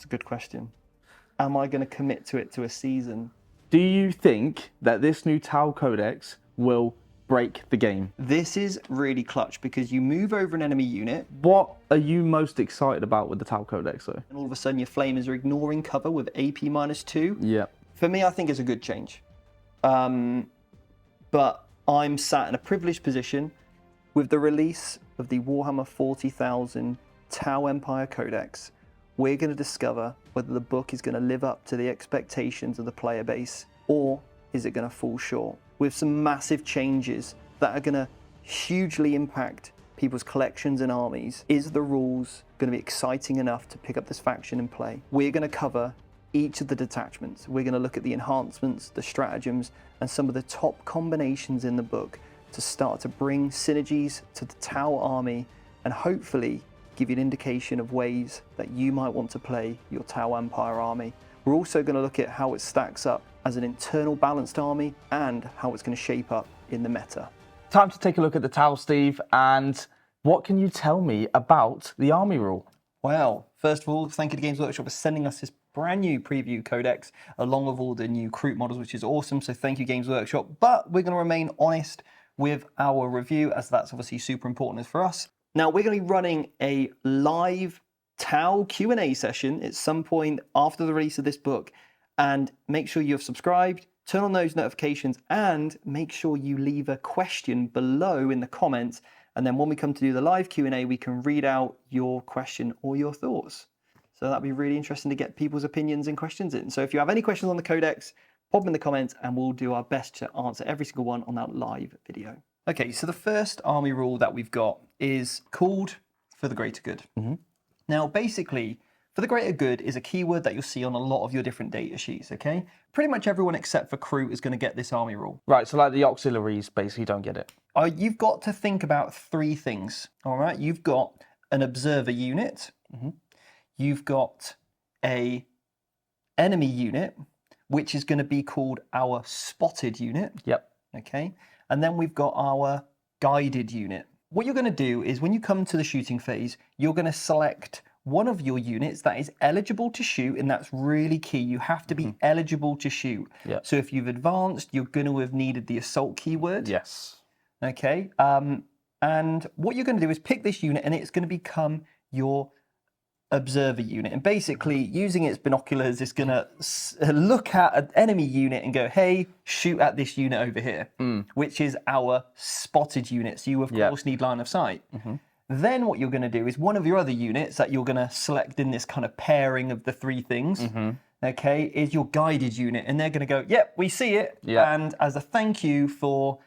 That's a good question. Am I going to commit to it to a season? Do you think that this new Tau Codex will break the game? This is really clutch because you move over an enemy unit. What are you most excited about with the Tau Codex though? And all of a sudden your flamers are ignoring cover with AP -2. Yeah. For me, I think it's a good change. But I'm sat in a privileged position with the release of the Warhammer 40,000 tauempire Codex. We're going to discover whether the book is going to live up to the expectations of the player base, or is it going to fall short with some massive changes that are going to hugely impact people's collections and armies. Is the rules going to be exciting enough to pick up this faction and play? We're going to cover each of the detachments. We're going to look at the enhancements, the stratagems, and some of the top combinations in the book to start to bring synergies to the Tau army and hopefully give you an indication of ways that you might want to play your tauempire army. We're also going to look at how it stacks up as an internal balanced army and how it's going to shape up in the meta. Time to take a look at the Tau, Steve, and what can you tell me about the army rule? Well, first of all, thank you to Games Workshop for sending us this brand new preview codex along with all the new Kroot models, which is awesome. So thank you, Games Workshop. But we're going to remain honest with our review, as that's obviously super important for us. Now, we're going to be running a live Tau Q&A session at some point after the release of this book. And make sure you've subscribed, turn on those notifications, and make sure you leave a question below in the comments. And then when we come to do the live Q&A, we can read out your question or your thoughts. So that'd be really interesting to get people's opinions and questions in. So if you have any questions on the Codex, pop them in the comments and we'll do our best to answer every single one on that live video. Okay, so the first army rule that we've got is called for the greater good. Now, basically, for the greater good is a keyword that you'll see on a lot of your different data sheets, okay? Pretty much everyone except for Kroot is going to get this army rule. Right, so like the auxiliaries basically don't get it. You've got to think about three things, all right? You've got an observer unit. You've got a enemy unit, which is going to be called our spotted unit. Yep. Okay. And then we've got our guided unit. What you're going to do is when you come to the shooting phase, you're going to select one of your units that is eligible to shoot, and that's really key. You have to be eligible to shoot. Yep. So if you've advanced, you're going to have needed the assault keyword. Yes. Okay. And what you're going to do is pick this unit, and it's going to become your observer unit. And basically, using its binoculars, it's going to look at an enemy unit and go, hey, shoot at this unit over here, which is our spotted unit. So you, of course, need line of sight. Then what you're going to do is one of your other units that you're going to select in this kind of pairing of the three things, okay, is your guided unit. And they're going to go, yep, we see it. And as a thank you for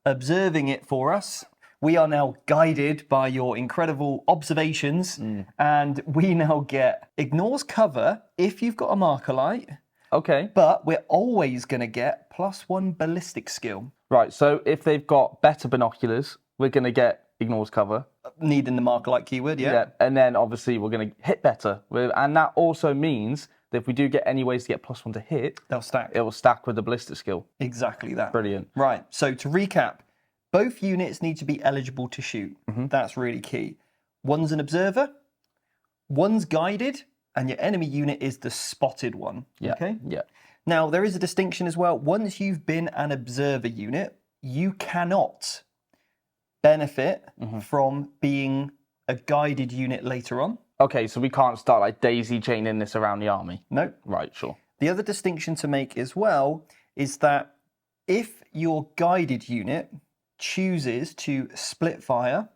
observing it for us, we are now guided by your incredible observations, and we now get ignores cover if you've got a marker light. Okay. But we're always going to get +1 ballistic skill. Right, so if they've got better binoculars, we're going to get ignores cover. Needing the marker light keyword, yeah. And then obviously we're going to hit better. And that also means that if we do get any ways to get +1 to hit, they'll stack. It will stack with the ballistic skill. Exactly that. Brilliant. Right, so to recap, both units need to be eligible to shoot. That's really key. One's an observer, one's guided, and your enemy unit is the spotted one. Okay? Yeah. Now, there is a distinction as well. Once you've been an observer unit, you cannot benefit from being a guided unit later on. Okay, so we can't start like daisy chaining this around the army. No. Right, sure. The other distinction to make as well is that if your guided unit chooses to split fire,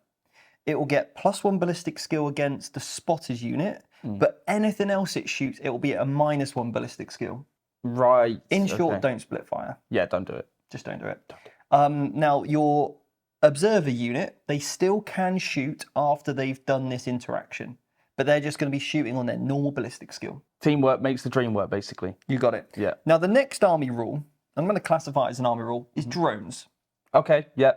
it will get +1 ballistic skill against the spotted unit, but anything else it shoots, it will be at a -1 ballistic skill. Right. In short, don't split fire. Yeah, don't do it. Just don't do it. Now, your observer unit, they still can shoot after they've done this interaction, but they're just going to be shooting on their normal ballistic skill. Teamwork makes the dream work, basically. You got it. Yeah. Now, the next army rule, I'm going to classify it as an army rule, is drones. Okay, yeah.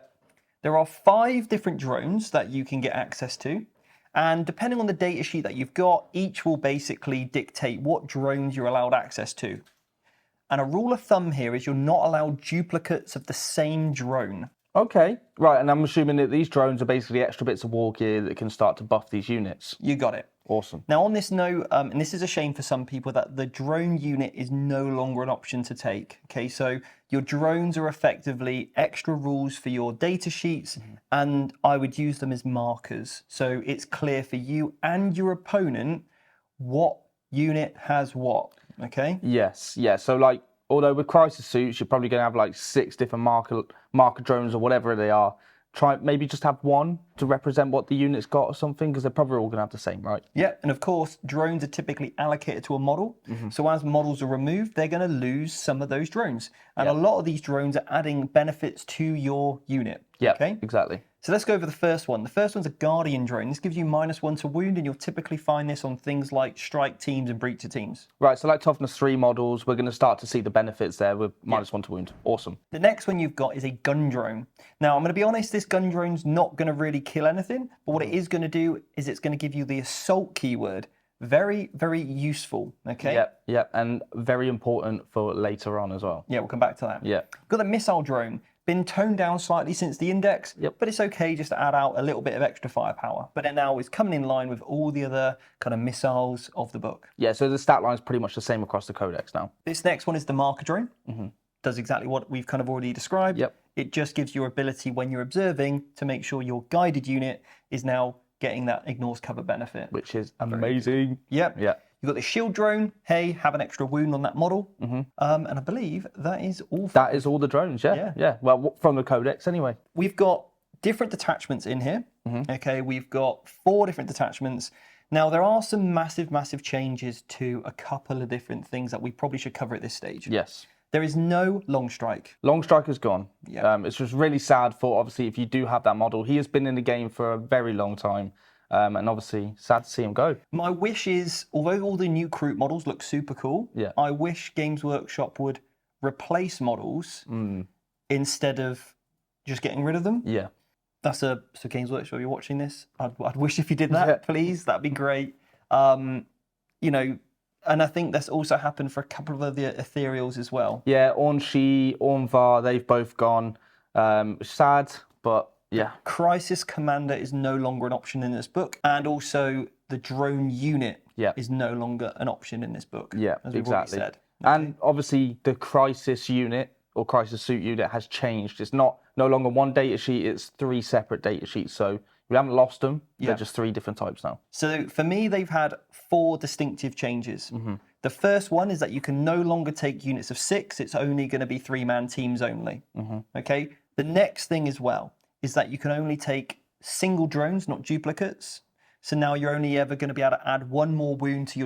There are 5 different drones that you can get access to. And depending on the data sheet that you've got, each will basically dictate what drones you're allowed access to. And a rule of thumb here is you're not allowed duplicates of the same drone. Okay, right, and I'm assuming that these drones are basically extra bits of war gear that can start to buff these units. You got it. Awesome. Now, on this note, and this is a shame for some people, that the drone unit is no longer an option to take. Okay, so your drones are effectively extra rules for your data sheets, and I would use them as markers. So it's clear for you and your opponent what unit has what. Okay. Yes, yeah. So like, although with crisis suits, you're probably going to have like 6 different marker drones or whatever they are. Try maybe just have one to represent what the unit's got or something, because they're probably all going to have the same, right? Yeah, and of course, drones are typically allocated to a model. So as models are removed, they're going to lose some of those drones. And a lot of these drones are adding benefits to your unit. Yeah, okay? exactly. So let's go over the first one. The first one's a Guardian drone. This gives you -1 to wound, and you'll typically find this on things like strike teams and breacher teams. Right, so like toughness 3 models, we're going to start to see the benefits there with -1 to wound. Awesome. The next one you've got is a gun drone. Now, I'm going to be honest, this gun drone's not going to really kill anything, but what it is going to do is it's going to give you the assault keyword. Very, very useful, okay? Yep, and very important for later on as well. Yeah, we'll come back to that. Yeah. Got the missile drone. Been toned down slightly since the index, but it's okay just to add out a little bit of extra firepower. But it now is coming in line with all the other kind of missiles of the book. Yeah, so the stat line is pretty much the same across the Codex now. This next one is the marker drone. Does exactly what we've kind of already described. Yep. It just gives your ability when you're observing to make sure your guided unit is now getting that ignores cover benefit. Which is amazing. Yep. Yeah. You've got the shield drone. Hey, have an extra wound on that model. And I believe that is all. That is all the drones, yeah. Well, from the Codex anyway. We've got different detachments in here. Okay, we've got 4 different detachments. Now, there are some massive, massive changes to a couple of different things that we probably should cover at this stage. Yes. There is no long strike. Long strike is gone. Yeah. It's just really sad for, obviously, if you do have that model. He has been in the game for a very long time. And obviously, sad to see him go. My wish is, although all the new Kroot models look super cool, I wish Games Workshop would replace models instead of just getting rid of them. Yeah. So Games Workshop, you're watching this, I'd wish if you did that, please. That'd be great. You know, and I think that's also happened for a couple of other ethereals as well. Yeah, Ornshi, Ornvar, they've both gone. Sad, but yeah. Crisis Commander is no longer an option in this book, and also the drone unit is no longer an option in this book. Yeah, as we've exactly. already said. And obviously, the crisis unit or crisis suit unit has changed. It's no longer one data sheet; it's 3 separate data sheets. So we haven't lost them. They're just 3 different types now. So for me, they've had 4 distinctive changes. The first one is that you can no longer take units of 6. It's only going to be 3-man teams only. Okay. The next thing as well is that you can only take single drones, not duplicates. So now you're only ever going to be able to add 1 more wound to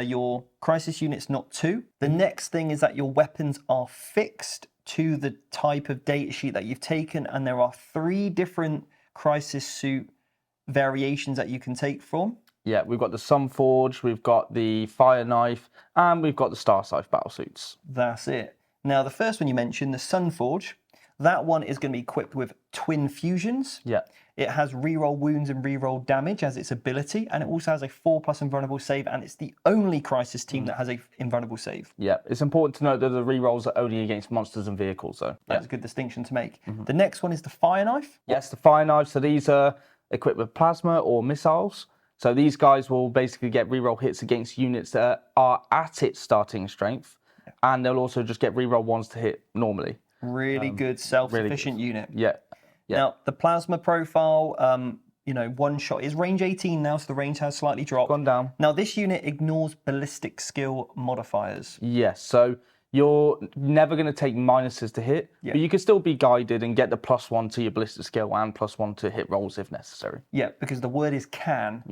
your crisis units, not 2. The next thing is that your weapons are fixed to the type of data sheet that you've taken, and there are 3 different crisis suit variations that you can take from. Yeah, we've got the Sunforge, we've got the Fire Knife, and we've got the Star Scythe Battlesuits. That's it. Now, the first one you mentioned, the Sunforge, that one is going to be equipped with twin fusions. Yeah. It has reroll wounds and reroll damage as its ability, and it also has a 4+ invulnerable save, and it's the only crisis team that has a invulnerable save. Yeah, it's important to note that the rerolls are only against monsters and vehicles, though. That's a good distinction to make. The next one is the Fire Knife. Yes, the Fire Knife. So these are equipped with plasma or missiles. So these guys will basically get reroll hits against units that are at its starting strength, and they'll also just get reroll 1s to hit normally. Really good self-sufficient unit. Yeah. Now, the plasma profile, you know, 1 shot is range 18 now, so the range has slightly dropped. Gone down. Now, this unit ignores ballistic skill modifiers. Yes, so you're never going to take minuses to hit, but you can still be guided and get the +1 to your ballistic skill and +1 to hit rolls if necessary. Yeah, because the word is can,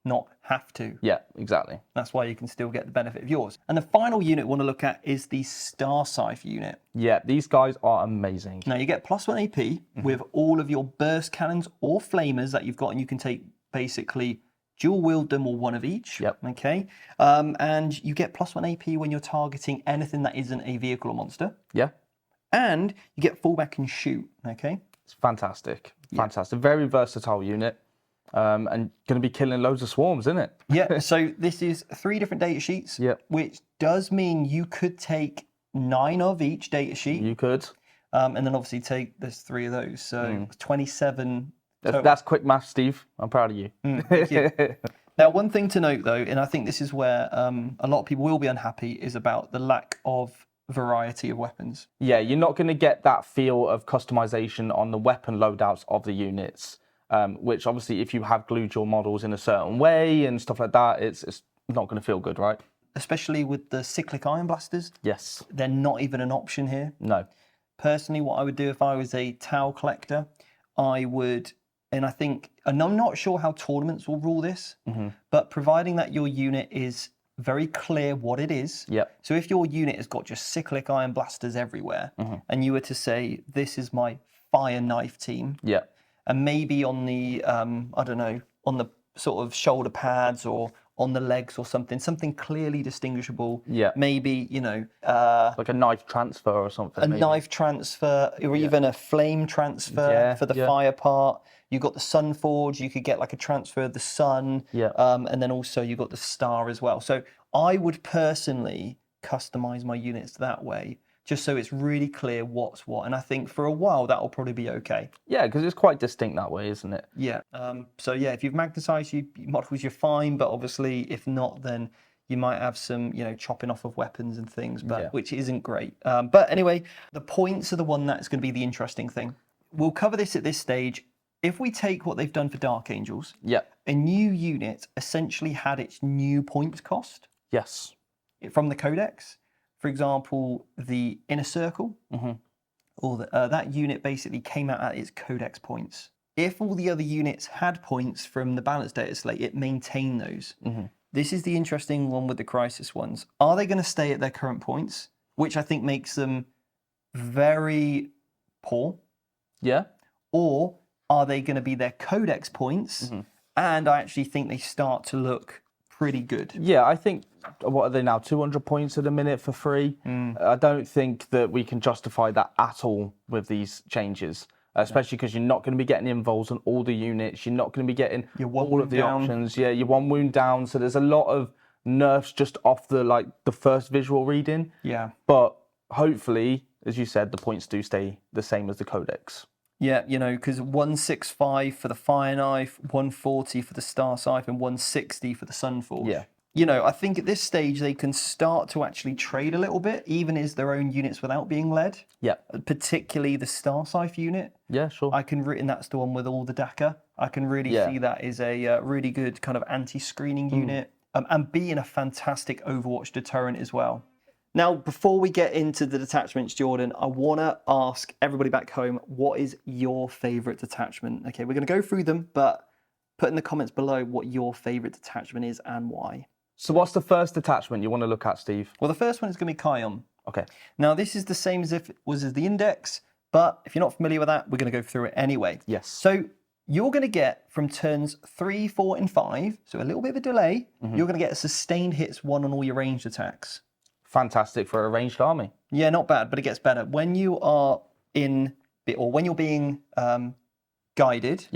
not have to. Yeah, exactly. That's why you can still get the benefit of yours. And the final unit we want to look at is the Star Scythe unit. Yeah, these guys are amazing. Now, you get +1 AP with all of your burst cannons or flamers that you've got, and you can take basically dual wield them or 1 of each. Okay. And you get +1 AP when you're targeting anything that isn't a vehicle or monster. Yeah. And you get fallback and shoot. Okay. It's fantastic. Fantastic. Very versatile unit. And going to be killing loads of swarms, isn't it? Yeah, so this is 3 different data sheets, which does mean you could take 9 of each data sheet. You could. And then obviously there's 3 of those, so 27. That's quick math, Steve. I'm proud of you. Thank you. Now, one thing to note, though, and I think this is where a lot of people will be unhappy, is about the lack of variety of weapons. Yeah, you're not going to get that feel of customization on the weapon loadouts of the units, which obviously if you have glued your models in a certain way and stuff like that, it's not going to feel good, right? Especially with the cyclic iron blasters. Yes. They're not even an option here. No. Personally, what I would do if I was a Tau collector, I would, and I think, and I'm not sure how tournaments will rule this, but providing that your unit is very clear what it is. Yep. So if your unit has got just cyclic iron blasters everywhere, and you were to say, this is my fire knife team, Yeah. and maybe on the, I don't know, on the sort of shoulder pads or on the legs or something clearly distinguishable. Yeah. Maybe, you know, Like a knife transfer or something. a knife transfer or even a flame transfer for the fire part. You've got the sun forge, you could get like a transfer of the sun. Yeah. And then also you've got the star as well. So I would personally customize my units that way, just so it's really clear what's what. And I think for a while that'll probably be okay. Yeah, because it's quite distinct that way, isn't it? Yeah. So yeah, if you've magnesized your models, you're fine. But obviously, if not, then you might have some, you know, chopping off of weapons and things, but which isn't great. But anyway, the points are the one that's going to be the interesting thing. We'll cover this at this stage. If we take what they've done for Dark Angels, a new unit essentially had its new points cost. Yes. From the Codex. For example, the Inner Circle, or that unit basically came out at its Codex points. If all the other units had points from the balance data slate, it maintained those. This is the interesting one with the Crisis ones. Are they going to stay at their current points, which I think makes them very poor? Yeah. Or are they going to be their Codex points? And I actually think they start to look pretty good. Yeah, I think, what are they now, 200 points at a minute for free? I don't think that we can justify that at all with these changes, especially because you're not going to be getting involves on all the units. You're not going to be getting all of the options. Yeah, you're one wound down. So there's a lot of nerfs just off the first visual reading. Yeah. But hopefully, as you said, the points do stay the same as the Codex. Yeah, you know, because 165 for the Fire Knife, 140 for the Star Scythe, and 160 for the Sun Forge. Yeah. You know, I think at this stage they can start to actually trade a little bit, even as their own units without being led. Yeah. Particularly the Star Scythe unit. Yeah, sure. I can, and that's the one with all the DACA. I can really see that as a really good kind of anti-screening unit, and being a fantastic Overwatch deterrent as well. Now, before we get into the detachments, Jordan, I want to ask everybody back home, what is your favourite detachment? Okay, we're going to go through them, but put in the comments below what your favourite detachment is and why. So what's the first detachment you want to look at, Steve? Well, the first one is going to be Kion. Okay. Now, this is the same as if it was as the Index, but if you're not familiar with that, we're going to go through it anyway. Yes. So you're going to get from turns 3, 4, and 5, so a little bit of a delay, you're going to get a sustained hits 1 on all your ranged attacks. Fantastic for a ranged army. Yeah, not bad, but it gets better. When you are when you're being guided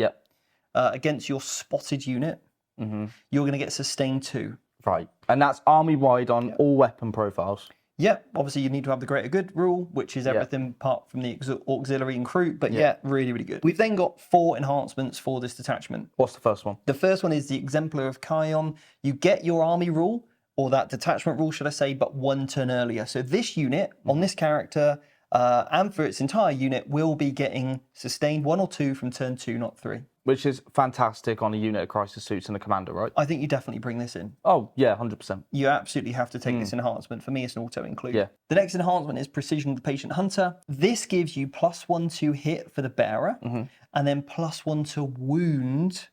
against your spotted unit, you're going to get sustained 2. Right. And that's army-wide on all weapon profiles. Yep, obviously you need to have the greater good rule, which is everything apart from the auxiliary and kroot, but really, really good. We've then got 4 enhancements for this detachment. What's the first one? The first one is the Exemplar of Kion. You get your army rule, or that detachment rule, should I say, but 1 turn earlier. So this unit, on this character, and for its entire unit, will be getting sustained 1 or 2 from turn 2, not 3. Which is fantastic on a unit of Crisis Suits and a commander, right? I think you definitely bring this in. Oh, yeah, 100%. You absolutely have to take this enhancement. For me, it's an auto-include. Yeah. The next enhancement is Precision of the Patient Hunter. This gives you +1 to hit for the bearer, and then +1 to wound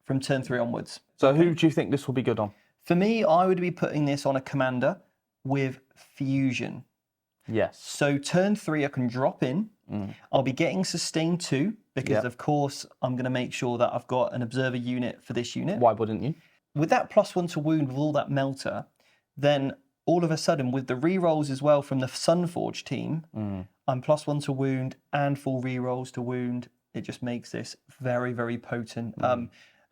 from turn 3 onwards. So who do you think this will be good on? For me, I would be putting this on a commander with fusion. Yes. So turn 3, I can drop in. I'll be getting sustained 2 because, of course, I'm going to make sure that I've got an observer unit for this unit. Why wouldn't you? With that +1 to wound with all that melter, then all of a sudden with the rerolls as well from the Sunforge team, I'm +1 to wound and full rerolls to wound. It just makes this very, very potent.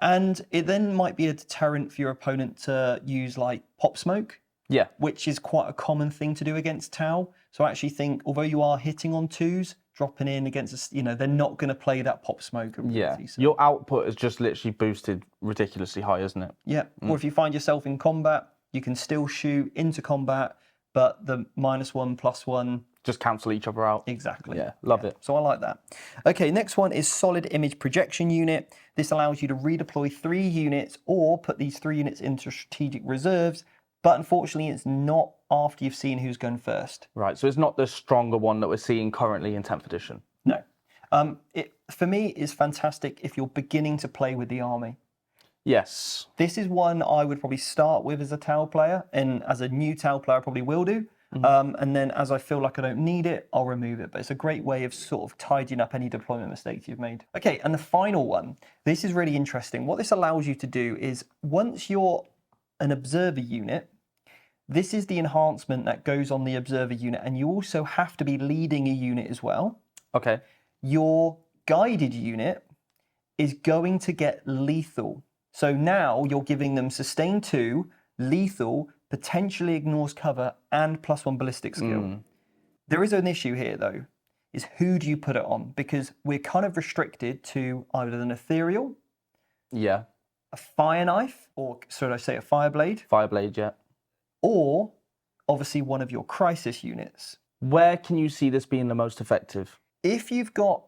And it then might be a deterrent for your opponent to use like pop smoke. Yeah. Which is quite a common thing to do against Tau. So I actually think, although you are hitting on 2s, dropping in against us, they're not going to play that pop smoke ability. Yeah, So. your output is just literally boosted ridiculously high, isn't it? Yeah, or if you find yourself in combat, you can still shoot into combat, but the -1, +1... Just cancel each other out. Exactly. Yeah, love it. So I like that. Okay, next one is solid image projection unit. This allows you to redeploy 3 units or put these 3 units into strategic reserves, but unfortunately it's not after you've seen who's going first. Right, so it's not the stronger one that we're seeing currently in 10th edition. No. It, for me, is fantastic if you're beginning to play with the army. Yes. This is one I would probably start with as a Tau player, and as a new Tau player I probably will do. And then as I feel like I don't need it, I'll remove it. But it's a great way of sort of tidying up any deployment mistakes you've made. Okay, and the final one, this is really interesting. What this allows you to do is once you're an observer unit, this is the enhancement that goes on the observer unit, and you also have to be leading a unit as well. Okay. Your guided unit is going to get lethal. So now you're giving them sustain 2, lethal, potentially ignores cover, and +1 ballistic skill. There is an issue here though, is who do you put it on? Because we're kind of restricted to either an ethereal, Yeah. a fire knife, or should I say a fireblade, Fireblade, yeah. or obviously one of your crisis units. Where can you see this being the most effective? If you've got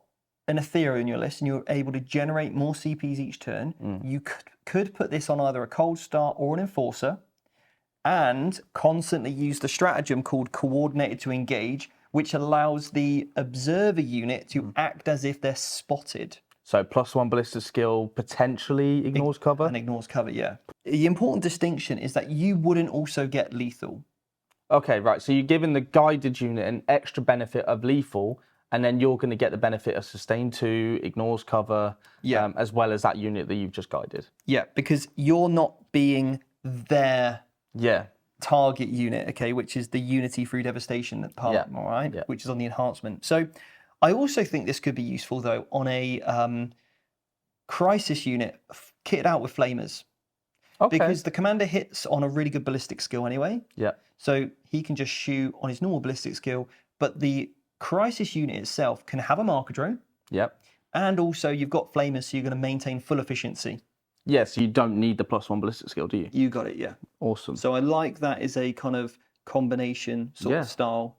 an ethereal in your list and you're able to generate more CPs each turn, you could put this on either a cold start or an enforcer, and constantly use the stratagem called coordinated to engage, which allows the observer unit to act as if they're spotted. So +1 ballistic skill potentially ignores cover? And ignores cover, yeah. The important distinction is that you wouldn't also get lethal. Okay, right. So you're giving the guided unit an extra benefit of lethal, and then you're going to get the benefit of sustain 2, ignores cover, as well as that unit that you've just guided. Yeah, because you're not being their target unit, okay, which is the Unity through Devastation part, all right, which is on the enhancement. So I also think this could be useful, though, on a crisis unit kitted out with flamers. Okay. Because the commander hits on a really good ballistic skill anyway. Yeah. So he can just shoot on his normal ballistic skill, but the crisis unit itself can have a marker drone. Yep. And also you've got flamers, so you're going to maintain full efficiency. Yes, you don't need the +1 ballistic skill, do you? You got it, yeah. Awesome. So I like that as a kind of combination sort of style.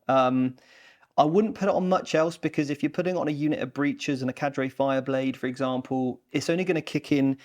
I wouldn't put it on much else, because if you're putting on a unit of breachers and a cadre fireblade, for example, it's only going to kick in,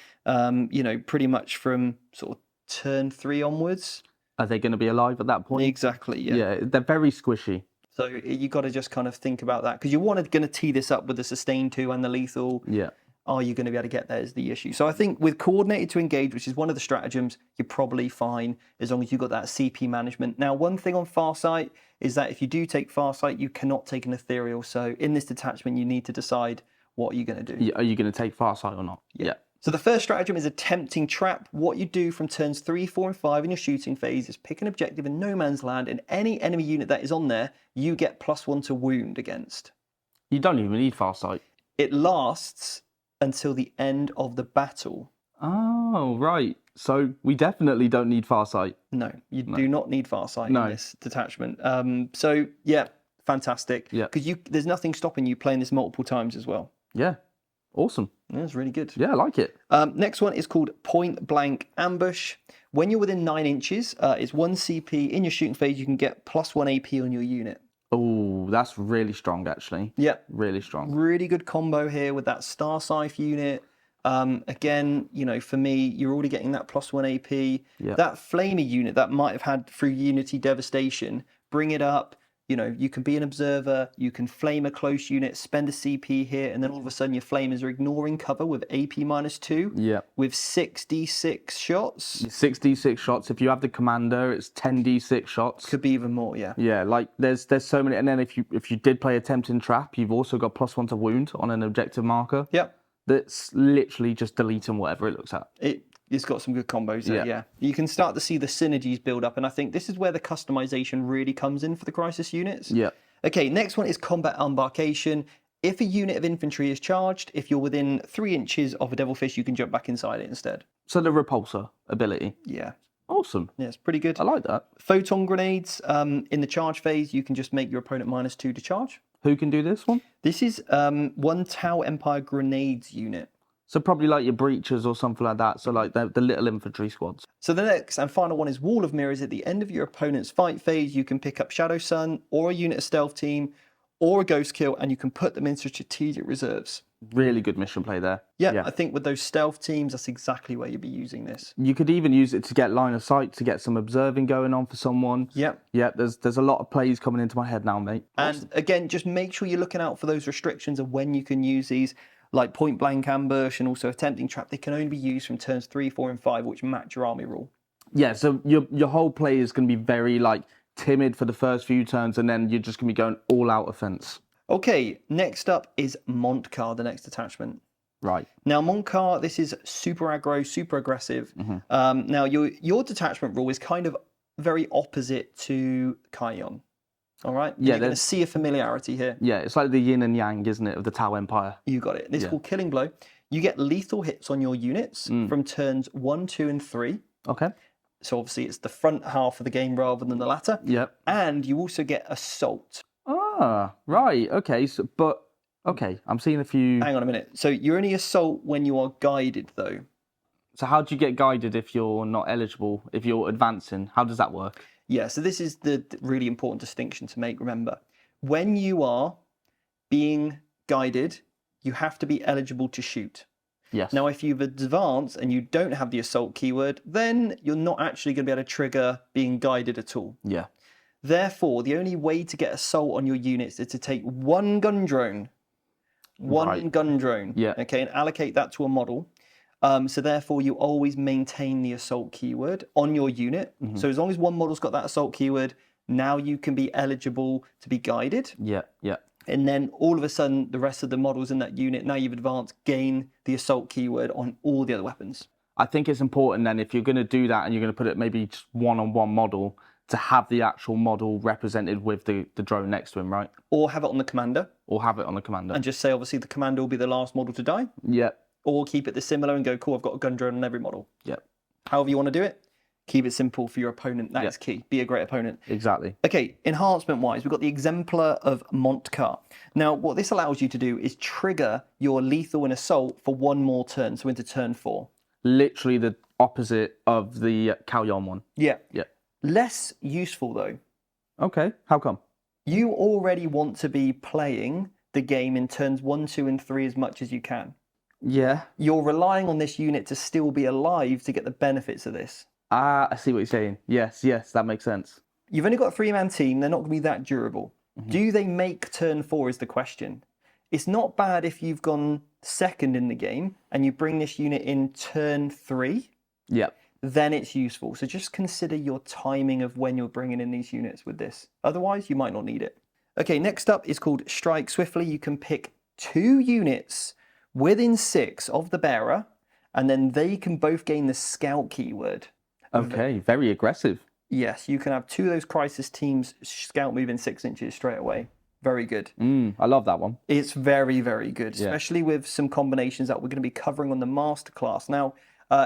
pretty much from sort of turn 3 onwards. Are they going to be alive at that point? Exactly, yeah. Yeah, they're very squishy. So you got to just kind of think about that, because you're going to tee this up with the sustain 2 and the lethal. Yeah. Are you going to be able to get there is the issue. So I think with coordinated to engage, which is one of the stratagems, you're probably fine as long as you've got that CP management. Now, one thing on Farsight is that if you do take Farsight, you cannot take an ethereal. So in this detachment, you need to decide what you're going to do. Yeah, are you going to take Farsight or not? Yeah. So the first stratagem is a tempting trap. What you do from turns 3, 4, and 5 in your shooting phase is pick an objective in no man's land, and any enemy unit that is on there, you get +1 to wound against. You don't even need Farsight. It lasts until the end of the battle. Oh, right. So we definitely don't need Farsight. No, you do not need Farsight in this detachment. So yeah, fantastic. Yeah. Because there's nothing stopping you playing this multiple times as well. Yeah. Awesome. That's really good. Yeah, I like it. Next one is called Point Blank Ambush. When you're within 9 inches, it's 1 CP. In your shooting phase, you can get +1 AP on your unit. Oh, that's really strong, actually. Yeah. Really strong. Really good combo here with that Star Scythe unit. Again, for me, you're already getting that +1 AP. Yeah. That Flamer unit that might have had through Unity Devastation, bring it up. You can be an observer, you can flame a close unit, spend a CP here, and then all of a sudden your flamers are ignoring cover with AP -2. Yeah. With 6d6 shots. 6d6 shots. If you have the commander, it's 10d6 shots. Could be even more, yeah. Yeah, like there's so many. And then if you did play a tempting trap, you've also got +1 to wound on an objective marker. Yep. That's literally just deleting whatever it looks at. It's got some good combos there, yeah. You can start to see the synergies build up, and I think this is where the customization really comes in for the crisis units. Yeah. Okay, next one is combat embarkation. If a unit of infantry is charged, if you're within 3 inches of a devilfish, you can jump back inside it instead. So the repulsor ability. Yeah. Awesome. Yeah, it's pretty good. I like that. Photon grenades, in the charge phase, you can just make your opponent -2 to charge. Who can do this one? This is one tauempire grenades unit. So probably like your breachers or something like that. So like the little infantry squads. So the next and final one is Wall of Mirrors. At the end of your opponent's fight phase, you can pick up Shadow Sun or a unit of stealth team or a ghost kill, and you can put them into strategic reserves. Really good mission play there. Yeah, I think with those stealth teams, that's exactly where you'd be using this. You could even use it to get line of sight, to get some observing going on for someone. Yep. Yeah, there's a lot of plays coming into my head now, mate. And again, just make sure you're looking out for those restrictions of when you can use these, like point blank ambush and also attempting trap. They can only be used from turns 3, 4, and 5, which match your army rule. Yeah, so your whole play is going to be very like timid for the first few turns, and then you're just going to be going all out offense. Okay, next up is Montcar, the next attachment. Right. Now, Montcar, this is super aggro, super aggressive. Now, your detachment rule is kind of very opposite to Kion. All right? Yeah, you're going to see a familiarity here. Yeah, it's like the yin and yang, isn't it, of the Tau Empire? You got it. This is called Killing Blow. You get lethal hits on your units from turns 1, 2, and 3. Okay. So obviously it's the front half of the game rather than the latter. Yep. And you also get Assault. Ah, right. Okay. Okay, I'm seeing a few. Hang on a minute. So you're only Assault when you are guided, though. So how do you get guided if you're not eligible, if you're advancing? How does that work? Yeah, so this is the really important distinction to make, remember. When you are being guided, you have to be eligible to shoot. Yes. Now, if you've advanced and you don't have the Assault keyword, then you're not actually going to be able to trigger being guided at all. Yeah. Therefore, the only way to get Assault on your units is to take one gun drone. Gun drone. Yeah. Okay, and allocate that to a model. So therefore, you always maintain the Assault keyword on your unit. So as long as one model's got that Assault keyword, now you can be eligible to be guided. Yeah, yeah. And then all of a sudden, the rest of the models in that unit, now you've advanced, gain the Assault keyword on all the other weapons. I think it's important then, if you're going to do that and you're going to put it maybe just one-on-one model, to have the actual model represented with the drone next to him, right? Or have it on the commander. Or have it on the commander. And just say, obviously, the commander will be the last model to die. Yeah. Or keep it similar and go, cool, I've got a gun drone on every model. Yep. However you want to do it, keep it simple for your opponent. That is key. Be a great opponent. Exactly. Okay, enhancement-wise, we've got the Exemplar of Montcar. Now, what this allows you to do is trigger your lethal and assault for one more turn, so into turn 4. Literally the opposite of the Kalyon one. Yeah. Yeah. Less useful, though. Okay, how come? You already want to be playing the game in turns 1, 2, and 3 as much as you can. Yeah. You're relying on this unit to still be alive to get the benefits of this. Ah, I see what you're saying. Yes, that makes sense. You've only got a 3-man team. They're not going to be that durable. Do they make turn 4 is the question. It's not bad if you've gone second in the game and you bring this unit in turn 3. Yep. Then it's useful. So just consider your timing of when you're bringing in these units with this. Otherwise, you might not need it. Okay, next up is called Strike Swiftly. You can pick 2 units within 6 of the bearer, and then they can both gain the Scout keyword. Okay, very aggressive. Yes, you can have 2 of those Crisis teams Scout moving 6 inches straight away. Very good. I love that one. It's very, very good, especially with some combinations that we're going to be covering on the Masterclass. Now,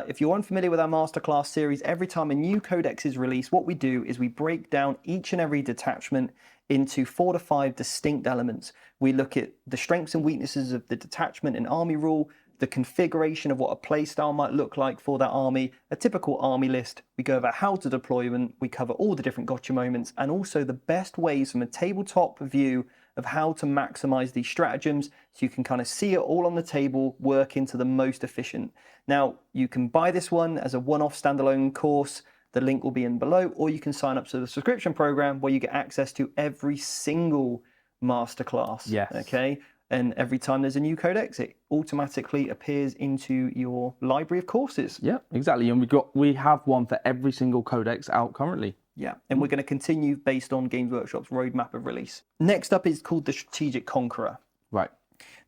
if you're unfamiliar with our Masterclass series, every time a new codex is released, what we do is we break down each and every detachment into 4 to 5 distinct elements. We look at the strengths and weaknesses of the detachment and army rule, the configuration of what a playstyle might look like for that army, a typical army list. We go over how to deploy them, we cover all the different gotcha moments, and also the best ways from a tabletop view of how to maximize these stratagems so you can kind of see it all on the table, work into the most efficient. Now, you can buy this one as a one-off standalone course. The link will be in below, or you can sign up to the subscription program where you get access to every single masterclass. Yes. Okay. And every time there's a new codex, it automatically appears into your library of courses. Yeah, exactly. And we have one for every single codex out currently. Yeah, and we're going to continue based on Games Workshop's roadmap of release. Next up is called the Strategic Conqueror. Right.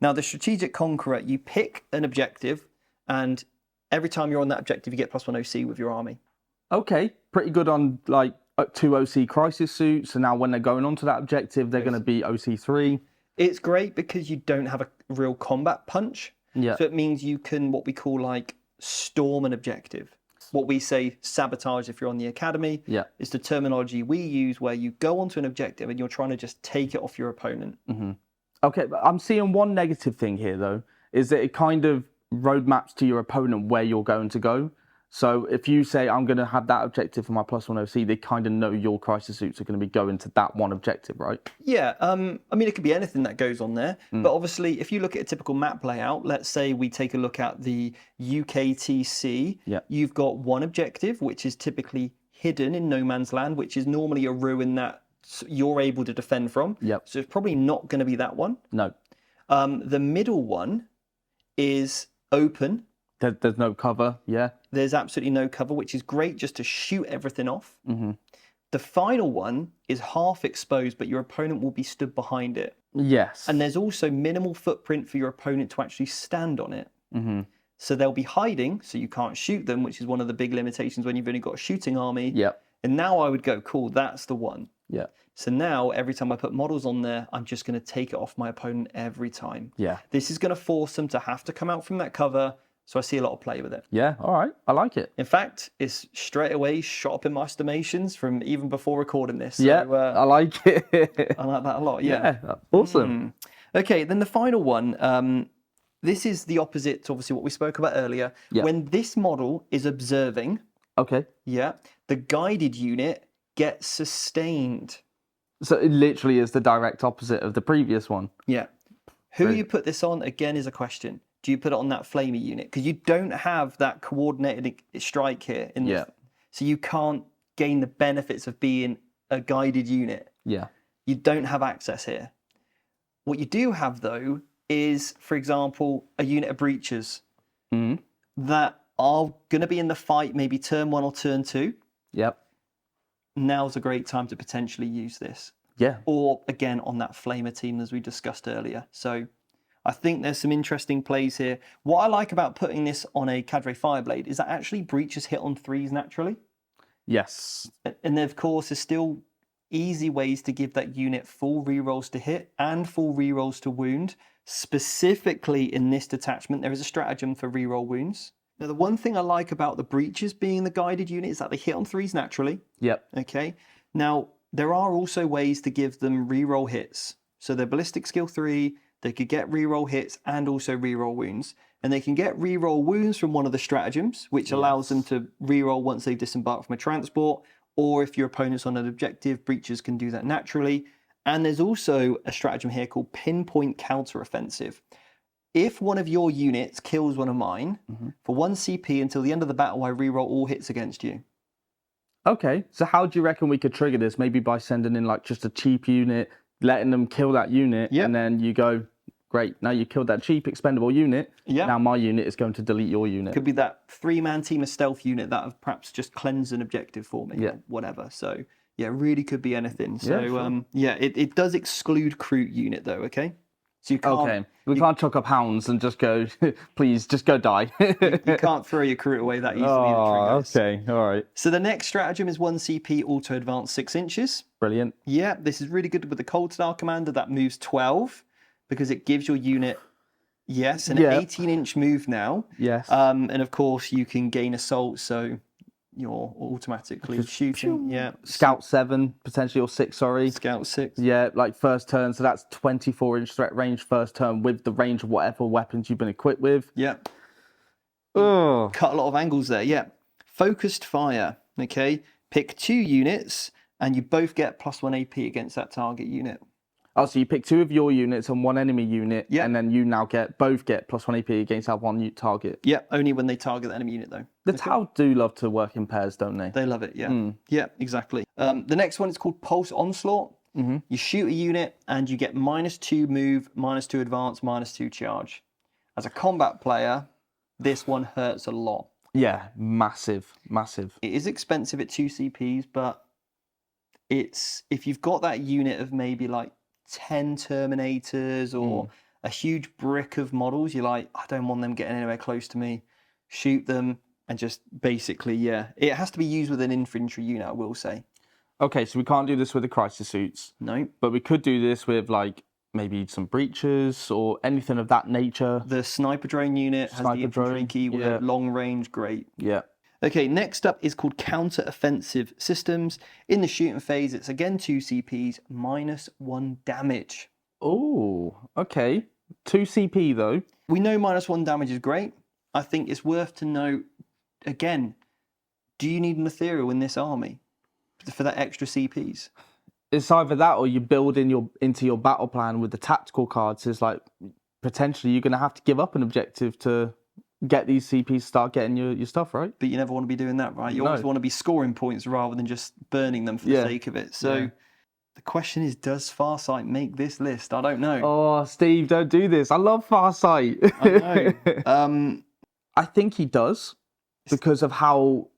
Now, the Strategic Conqueror, you pick an objective, and every time you're on that objective, you get +1 OC with your army. Okay, pretty good on like 2 OC Crisis suits. So now when they're going on to that objective, they're going to be OC3. It's great because you don't have a real combat punch. Yeah. So it means you can, what we call like, storm an objective. what we say sabotage if you're on the academy. Yeah. It's the terminology we use where you go onto an objective and you're trying to just take it off your opponent. Okay, but I'm seeing one negative thing here, though, is that it kind of roadmaps to your opponent where you're going to go. So if you say, I'm going to have that objective for my +1 OC, they kind of know your crisis suits are going to be going to that one objective, right? Yeah, I mean, it could be anything that goes on there. But obviously, if you look at a typical map layout, let's say we take a look at the UKTC, you've got one objective, which is typically hidden in no man's land, which is normally a ruin that you're able to defend from. Yep. So it's probably not going to be that one. No. The middle one is open. There's no cover, yeah. There's absolutely no cover, which is great just to shoot everything off. The final one is half exposed, but your opponent will be stood behind it. Yes. And there's also minimal footprint for your opponent to actually stand on it. So they'll be hiding, so you can't shoot them, which is one of the big limitations when you've only got a shooting army. Yep. And now I would go, cool, that's the one. Yeah. So now every time I put models on there, I'm just going to take it off my opponent every time. Yeah. This is going to force them to have to come out from that cover. So I see a lot of play with it. Yeah, all right. I like it. In fact, it's straight away shot up in my estimations from even before recording this. So, Yeah, I like it. I like that a lot, yeah. Awesome. Okay, then the final one. This is the opposite to obviously what we spoke about earlier. Yeah. When this model is observing, Okay. the guided unit gets sustained. So it literally is the direct opposite of the previous one. Yeah. Who Great. you put this on, again, is a question. Do you put it on that flamey unit? Because you don't have that coordinated strike here. So you can't gain the benefits of being a guided unit. Yeah. You don't have access here. What you do have, though, is, for example, a unit of breachers that are going to be in the fight maybe turn 1 or turn 2. Yep. Now's a great time to potentially use this. Yeah. Or, again, on that flamer team as we discussed earlier. So I think there's some interesting plays here. What I like about putting this on a Cadre Fireblade is that actually breachers hit on 3s naturally. Yes. And of course, there's still easy ways to give that unit full rerolls to hit and full rerolls to wound. Specifically in this detachment, there is a stratagem for reroll wounds. Now, the one thing I like about the breachers being the guided unit is that they hit on 3s naturally. Yep. Okay. Now, there are also ways to give them reroll hits. So they're ballistic skill 3, they could get reroll hits and also reroll wounds. And they can get reroll wounds from one of the stratagems, which allows them to reroll once they've disembarked from a transport. Or if your opponent's on an objective, breachers can do that naturally. And there's also a stratagem here called Pinpoint Counteroffensive. If one of your units kills one of mine, for 1 CP until the end of the battle, I reroll all hits against you. Okay. So how do you reckon we could trigger this? Maybe by sending in like just a cheap unit, letting them kill that unit, and then you go, great, now you killed that cheap expendable unit. Yeah. Now my unit is going to delete your unit. Could be that 3-man team of stealth unit that have perhaps just cleansed an objective for me, Yeah. or whatever. So yeah, really could be anything. So sure. It does exclude Kroot unit though, okay? So you can't, Okay. We can't chuck up hounds and just go, please, just go die. you can't throw your Kroot away that easily. Oh, okay. All right. So the next stratagem is 1 CP auto advance 6 inches. Brilliant. Yeah, this is really good with the Cold Star Commander that moves 12 because it gives your unit, an 18-inch move now. Yes. And of course, you can gain assault, so you're automatically shooting. Yeah. Scout 7, potentially, or 6, sorry. Scout 6. Yeah, like first turn. So that's 24-inch threat range first turn with the range of whatever weapons you've been equipped with. Yeah. Oh. Cut a lot of angles there. Yeah. Focused fire. Okay. Pick 2 units, and you both get +1 AP against that target unit. Oh, so you pick 2 of your units and 1 enemy unit, Yeah. and then you now both get +1 AP against that one target. Yeah. Only when they target the enemy unit, though. The Tau do love to work in pairs, don't they? They love it, yeah. Yeah, exactly. The next one is called Pulse Onslaught. You shoot a unit and you get -2 move, -2 advance, -2 charge. As a combat player, this one hurts a lot. Yeah, massive, massive. It is expensive at 2 CPs, but it's if you've got that unit of maybe like 10 Terminators or a huge brick of models, you're like, I don't want them getting anywhere close to me. Shoot them. And just basically, it has to be used with an infantry unit, I will say. Okay, so we can't do this with the crisis suits. No. But we could do this with like maybe some breachers or anything of that nature. The sniper drone unit has the infantry key with a long range, great. Yeah. Okay, next up is called counter-offensive systems. In the shooting phase, it's again 2 CPs, -1 damage. Oh, okay. 2 CP though. We know -1 damage is great. I think it's worth to note, again, do you need an ethereal in this army for that extra CPs? It's either that or you build into your battle plan with the tactical cards. It's like potentially you're going to have to give up an objective to get these CPs, start getting your stuff, right? But you never want to be doing that, right? You always want to be scoring points rather than just burning them for the sake of it. So the question is, does Farsight make this list? I don't know. Oh, Steve, don't do this. I love Farsight. I know. I think he does because of how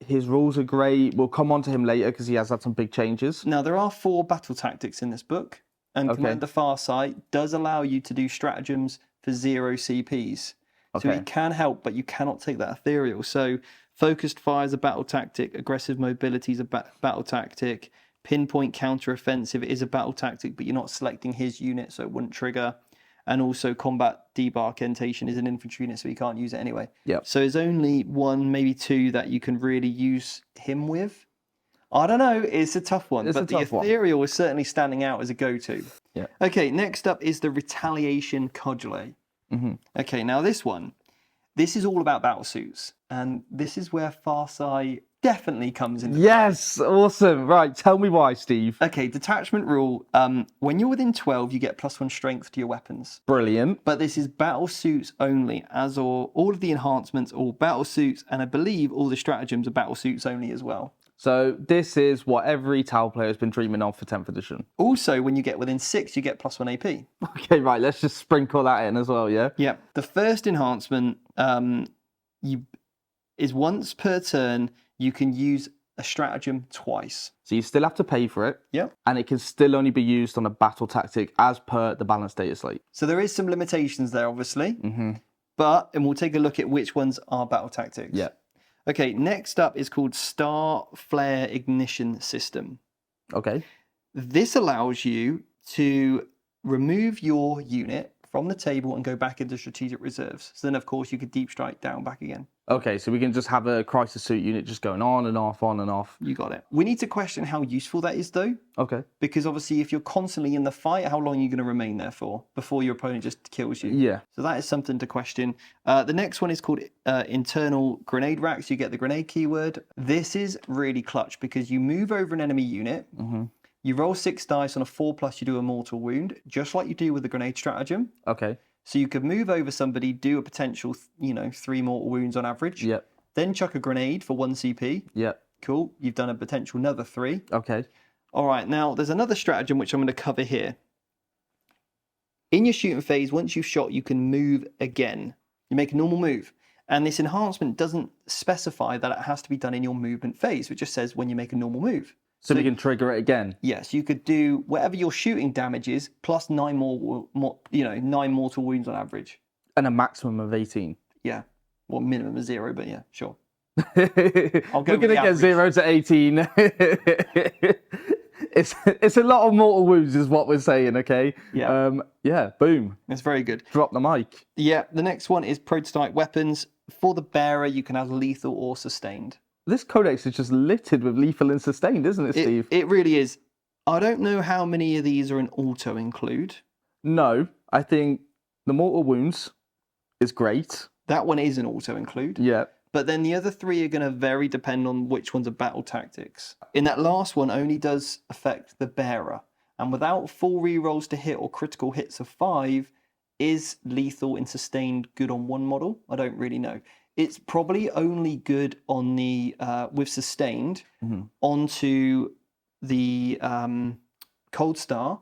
his rules are great. We'll come on to him later because he has had some big changes. Now, there are 4 battle tactics in this book, and Commander Farsight does allow you to do stratagems for 0 CPs. So it can help, but you cannot take that ethereal. So focused fire is a battle tactic, aggressive mobility is a battle tactic, pinpoint counter-offensive is a battle tactic, but you're not selecting his unit, so it wouldn't trigger. And also combat debarkentation is an infantry unit, so you can't use it anyway. Yep. So there's only 1, maybe 2 that you can really use him with. I don't know, it's a tough one, but the ethereal is certainly standing out as a go-to. Yeah. Okay, next up is the retaliation cudgel. Okay, now this is all about battlesuits, and this is where Farsight definitely comes in. Yes, awesome. Right, tell me why, Steve. Okay, detachment rule. When you're within 12, you get +1 strength to your weapons. Brilliant. But this is battlesuits only, as are all of the enhancements, all battlesuits, and I believe all the stratagems are battlesuits only as well. So this is what every Tau player has been dreaming of for 10th edition. Also, when you get within 6, you get +1 AP. Okay, right, let's just sprinkle that in as well, yeah? Yeah. The first enhancement is once per turn, you can use a stratagem twice. So you still have to pay for it. Yeah. And it can still only be used on a battle tactic as per the balanced data slate. So there is some limitations there, obviously. But, and we'll take a look at which ones are battle tactics. Yeah. Okay, next up is called Star Flare Ignition System. Okay. This allows you to remove your unit from the table and go back into strategic reserves. So then, of course, you could deep strike down back again. Okay, so we can just have a crisis suit unit just going on and off, on and off. You got it. We need to question how useful that is, though. Okay. Because obviously, if you're constantly in the fight, how long are you going to remain there for before your opponent just kills you? Yeah. So that is something to question. The next one is called internal grenade racks. You get the grenade keyword. This is really clutch because you move over an enemy unit. You roll 6 dice on a 4+, you do a mortal wound, just like you do with the grenade stratagem. Okay. So you could move over somebody, do a potential, 3 mortal wounds on average. Yep. Then chuck a grenade for 1 CP. Yep. Cool. You've done a potential another 3. Okay. All right. Now, there's another stratagem which I'm going to cover here. In your shooting phase, once you've shot, you can move again. You make a normal move. And this enhancement doesn't specify that it has to be done in your movement phase. It just says when you make a normal move. So we can trigger it again? Yes, you could do whatever your shooting damage is, plus 9 more 9 mortal wounds on average. And a maximum of 18. Yeah. Well, minimum of 0, but yeah, sure. We're going to get 0 to 18. It's a lot of mortal wounds is what we're saying, okay? Yeah. Yeah, boom. It's very good. Drop the mic. Yeah, the next one is prototype weapons. For the bearer, you can have lethal or sustained. This codex is just littered with lethal and sustained, isn't it, Steve? It really is. I don't know how many of these are an auto include. No, I think the mortal wounds is great. That one is an auto include. Yeah. But then the other 3 are going to vary depend on which ones are battle tactics. In that last one, only does affect the bearer. And without full rerolls to hit or critical hits of 5, is lethal and sustained good on one model? I don't really know. It's probably only good on the with sustained onto the Cold Star,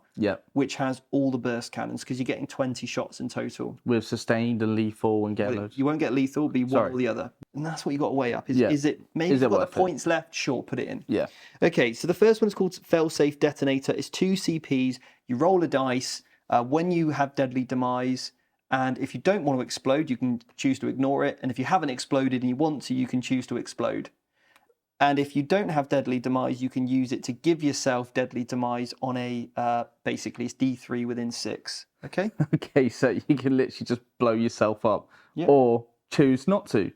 which has all the burst cannons because you're getting 20 shots in total. With sustained and lethal and get loads. You won't get lethal, be one or the other. And that's what you got to weigh up. Is it maybe you've got the points left? Sure, put it in. Yeah. Okay, so the first one is called Failsafe Detonator. It's 2 CPs. You roll a dice when you have deadly demise. And if you don't want to explode, you can choose to ignore it. And if you haven't exploded and you want to, you can choose to explode. And if you don't have deadly demise, you can use it to give yourself deadly demise on a, basically it's D3 within 6. Okay? Okay, so you can literally just blow yourself up or choose not to.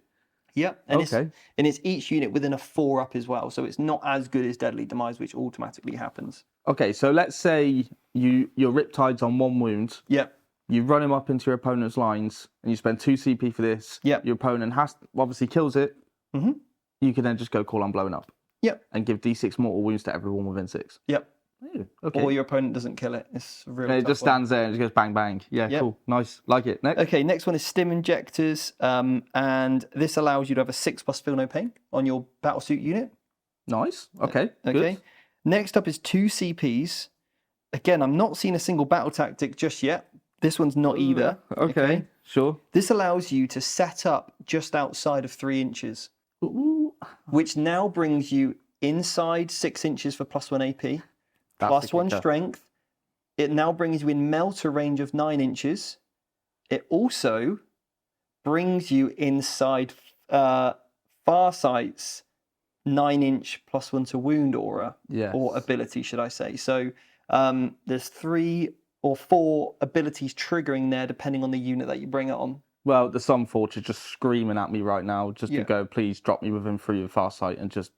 Yep, and Okay. it's each unit within a 4 up as well, so it's not as good as Deadly Demise, which automatically happens. Okay, so let's say your Riptide's on 1 wound. Yep. You run him up into your opponent's lines, and you spend 2 CP for this. Yep. Your opponent obviously kills it. Mm-hmm. You can then just go call on blowing up. Yep. And give D6 mortal wounds to everyone within 6. Yep. Oh, okay. Or your opponent doesn't kill it. It's really. And it just stands there and just goes bang bang. Yeah, Yep. cool, nice, like it. Next. Okay, next one is stim injectors, and this allows you to have a 6+ feel no pain on your battlesuit unit. Nice. Okay. Okay. Good. Next up is 2 CPs. Again, I'm not seeing a single battle tactic just yet. This one's not either. Okay. Sure. This allows you to set up just outside of 3 inches, Ooh. which now brings you inside 6 inches for +1 AP, That's the +1 kicker. strength. It now brings you in melter range of 9 inches. It also brings you inside Farsight's 9-inch +1 to wound aura, Yes. or ability, should I say. So there's 3 or 4 abilities triggering there, depending on the unit that you bring it on. Well, the Sun Forge is just screaming at me right now, just Yeah. to go, please drop me within 3 of Farsight and just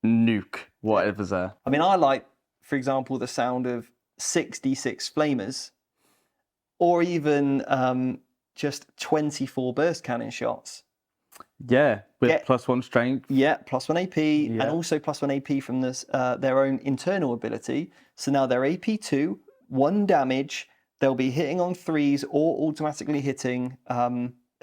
nuke whatever's there. I mean, I like, for example, the sound of 6d6 flamers, or even just 24 burst cannon shots. Yeah, with Yeah. +1 strength. Yeah, +1 AP, Yeah. and also +1 AP from this their own internal ability. So now they're AP2, 1 damage. They'll be hitting on 3s or automatically hitting,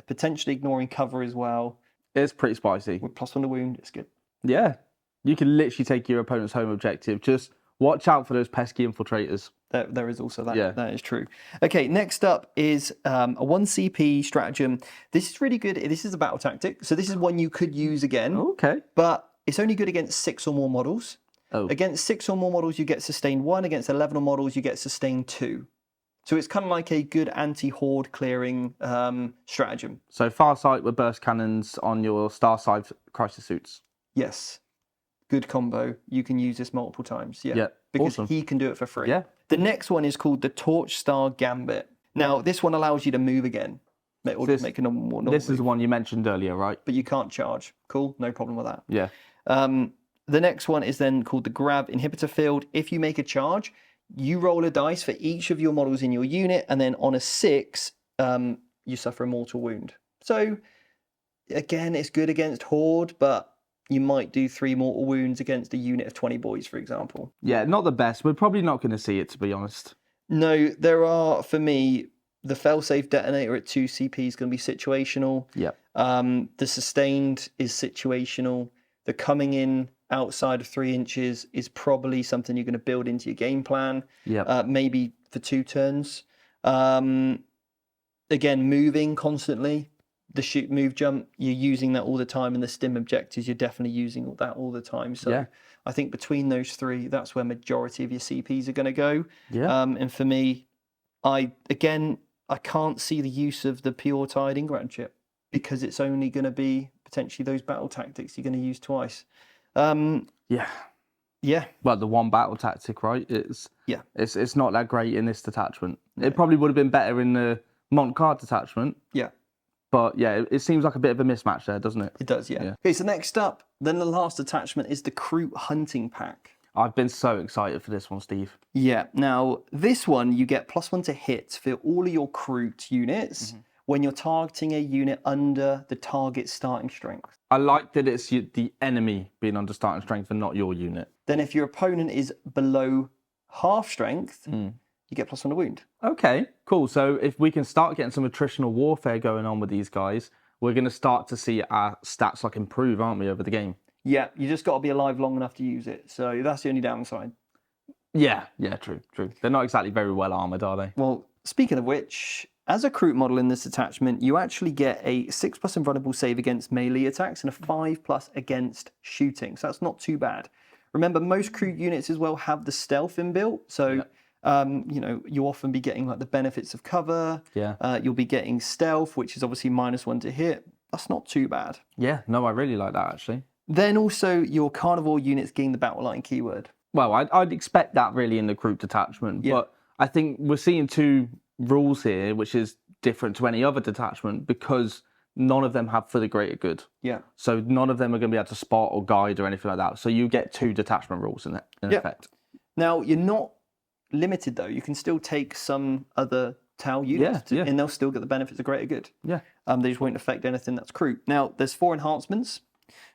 potentially ignoring cover as well. It's pretty spicy. With +1 to wound, it's good. Yeah, you can literally take your opponent's home objective. Just watch out for those pesky infiltrators. There is also that. Yeah. That is true. Okay, next up is a 1 CP stratagem. This is really good. This is a battle tactic. So this is one you could use again, Okay. but it's only good against 6 or more models. Oh. Against 6 or more models, you get sustained 1. Against 11 or models, you get sustained 2. So it's kind of like a good anti-horde clearing stratagem. So Farsight with burst cannons on your Starside Crisis Suits. Yes. Good combo. You can use this multiple times. Yeah. Yeah, Because awesome. he can do it for free. Yeah. The next one is called the Torch Star Gambit. Now, this one allows you to move again. Or This- make a normal This is move, the one you mentioned earlier, right? but you can't charge. Cool. No problem with that. Yeah. The next one is then called the Grab Inhibitor Field. If you make a charge, you roll a dice for each of your models in your unit, and then on a 6, you suffer a mortal wound. So, again, it's good against Horde, but you might do 3 mortal wounds against a unit of 20 boys, for example. Yeah, not the best. We're probably not going to see it, to be honest. No, there are, for me, the failsafe detonator at 2 CP is going to be situational. Yeah. The sustained is situational. The coming in outside of 3 inches is probably something you're going to build into your game plan. Yeah. Maybe for 2 turns. Again, moving constantly. The shoot, move, jump, you're using that all the time. And the stim objectives, you're definitely using that all the time. So Yeah. I think between those 3, that's where majority of your CPs are going to go. Yeah. And for me, I can't see the use of the pure tied Ingram chip because it's only going to be potentially those battle tactics you're going to use twice. Yeah. Yeah. Well, the one battle tactic, right? It's not that great in this detachment. It probably would have been better in the Montcard detachment. Yeah. But yeah, it seems like a bit of a mismatch there, doesn't it? It does, yeah. Okay, so next up, then the last attachment is the Kroot Hunting Pack. I've been so excited for this one, Steve. Yeah. Now, this one, you get +1 to hit for all of your Kroot units when you're targeting a unit under the target's starting strength. I like that it's the enemy being under starting strength and not your unit. Then if your opponent is below half strength, you get +1 to wound. Okay, cool. So if we can start getting some attritional warfare going on with these guys, we're going to start to see our stats like improve, aren't we, over the game? Yeah, you just got to be alive long enough to use it. So that's the only downside. Yeah, true. They're not exactly very well armored, are they? Well, speaking of which, as a Kroot model in this attachment, you actually get a 6+ invulnerable save against melee attacks and a 5+ against shooting. So that's not too bad. Remember, most Kroot units as well have the stealth inbuilt. So, you'll often be getting like the benefits of cover. Yeah. You'll be getting stealth, which is obviously -1 to hit. That's not too bad. Yeah, no, I really like that, actually. Then also your carnivore units gain the battle line keyword. Well, I'd expect that really in the Kroot detachment, but I think we're seeing 2 rules here, which is different to any other detachment because none of them have for the greater good. Yeah. So none of them are going to be able to spot or guide or anything like that. So you get 2 detachment rules in effect. Now, you're not limited, though. You can still take some other Tau units, and they'll still get the benefits of greater good. Yeah. They just won't affect anything that's kroot. Now, there's 4 enhancements.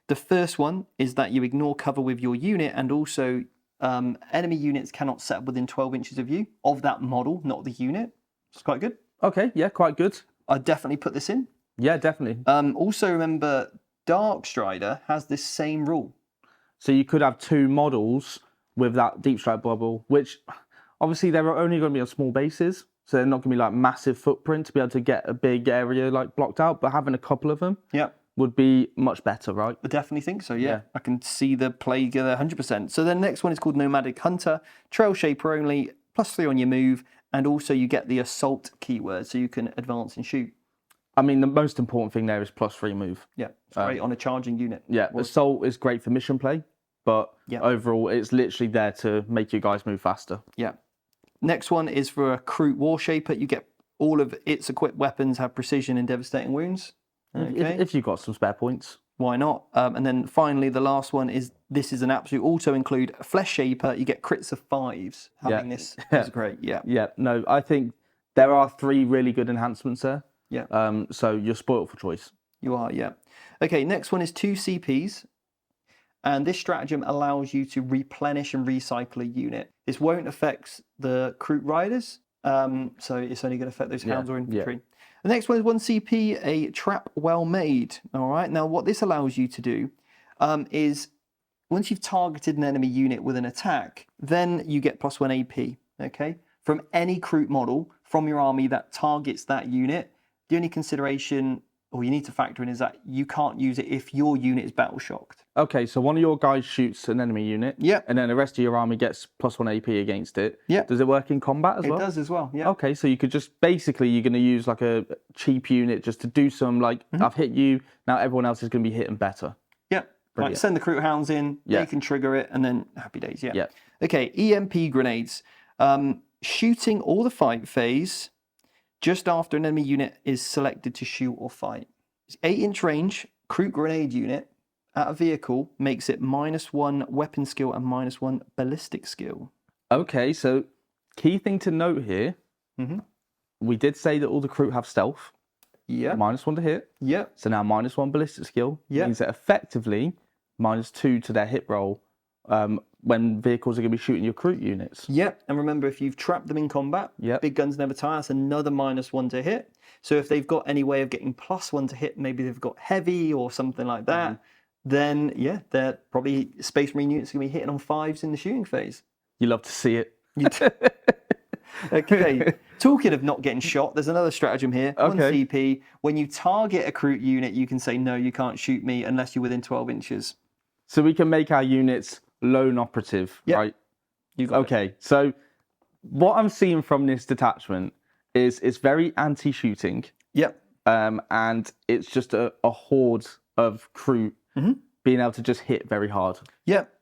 The first one is that you ignore cover with your unit, and also enemy units cannot set up within 12 inches of you, of that model, not the unit. It's quite good. Okay, yeah, quite good. I'd definitely put this in. Yeah, definitely. Also, remember, Dark Strider has this same rule. So you could have 2 models with that deep strike bubble, which obviously they're only going to be on small bases, so they're not going to be like massive footprint to be able to get a big area like blocked out. But having a couple of them would be much better, right? I definitely think so. Yeah, I can see the play there 100%. So the next one is called Nomadic Hunter, Trail Shaper only, +3 on your move, and also you get the assault keyword, so you can advance and shoot. I mean, the most important thing there is +3 move. Yeah, it's great on a charging unit. Yeah, assault is great for mission play, but overall, it's literally there to make you guys move faster. Yeah. Next one is for a Kroot War Shaper. You get all of its equipped weapons have precision and devastating wounds. Okay. If you've got some spare points. Why not? And then finally, the last one is, this is an absolute auto-include Flesh Shaper. You get crits of 5s. Having this is great, Yeah, no, I think there are 3 really good enhancements there. Yeah. So you're spoiled for choice. You are, yeah. Okay, next one is 2 CPs. And this stratagem allows you to replenish and recycle a unit. This won't affect the Kroot Riders, so it's only going to affect those hounds or infantry. The next one is 1 CP, a Trap Well Made. All right, now what this allows you to do is, once you've targeted an enemy unit with an attack, then you get +1 AP, okay? From any Kroot model from your army that targets that unit. The only consideration, or you need to factor in, is that you can't use it if your unit is battle shocked. Okay, so one of your guys shoots an enemy unit. Yeah. And then the rest of your army gets +1 AP against it. Yeah. Does it work in combat as well? It does as well, yeah. Okay, so you could just, basically, you're going to use like a cheap unit just to do some, like, I've hit you, now everyone else is going to be hitting better. Yeah. Right, send the Kroot Hounds in, they can trigger it, and then happy days, yeah. Okay, EMP grenades. Shooting or the fight phase just after an enemy unit is selected to shoot or fight. It's 8-inch range, Kroot grenade unit at a vehicle makes it -1 weapon skill and -1 ballistic skill. Okay, so key thing to note here, we did say that all the Kroot have stealth. Yeah. -1 to hit. Yeah. So now -1 ballistic skill means that effectively -2 to their hit roll when vehicles are going to be shooting your Kroot units. Yep, and remember, if you've trapped them in combat, big guns never tire, that's another -1 to hit. So if they've got any way of getting +1 to hit, maybe they've got heavy or something like that, then they're probably Space Marine units are going to be hitting on 5s in the shooting phase. You love to see it. Okay, talking of not getting shot, there's another stratagem here. 1 CP. When you target a Kroot unit, you can say, no, you can't shoot me unless you're within 12 inches. So we can make our units lone operative, right? You got it. So what I'm seeing from this detachment is it's very anti-shooting. Yep. And it's just a horde of Kroot being able to just hit very hard. Yep.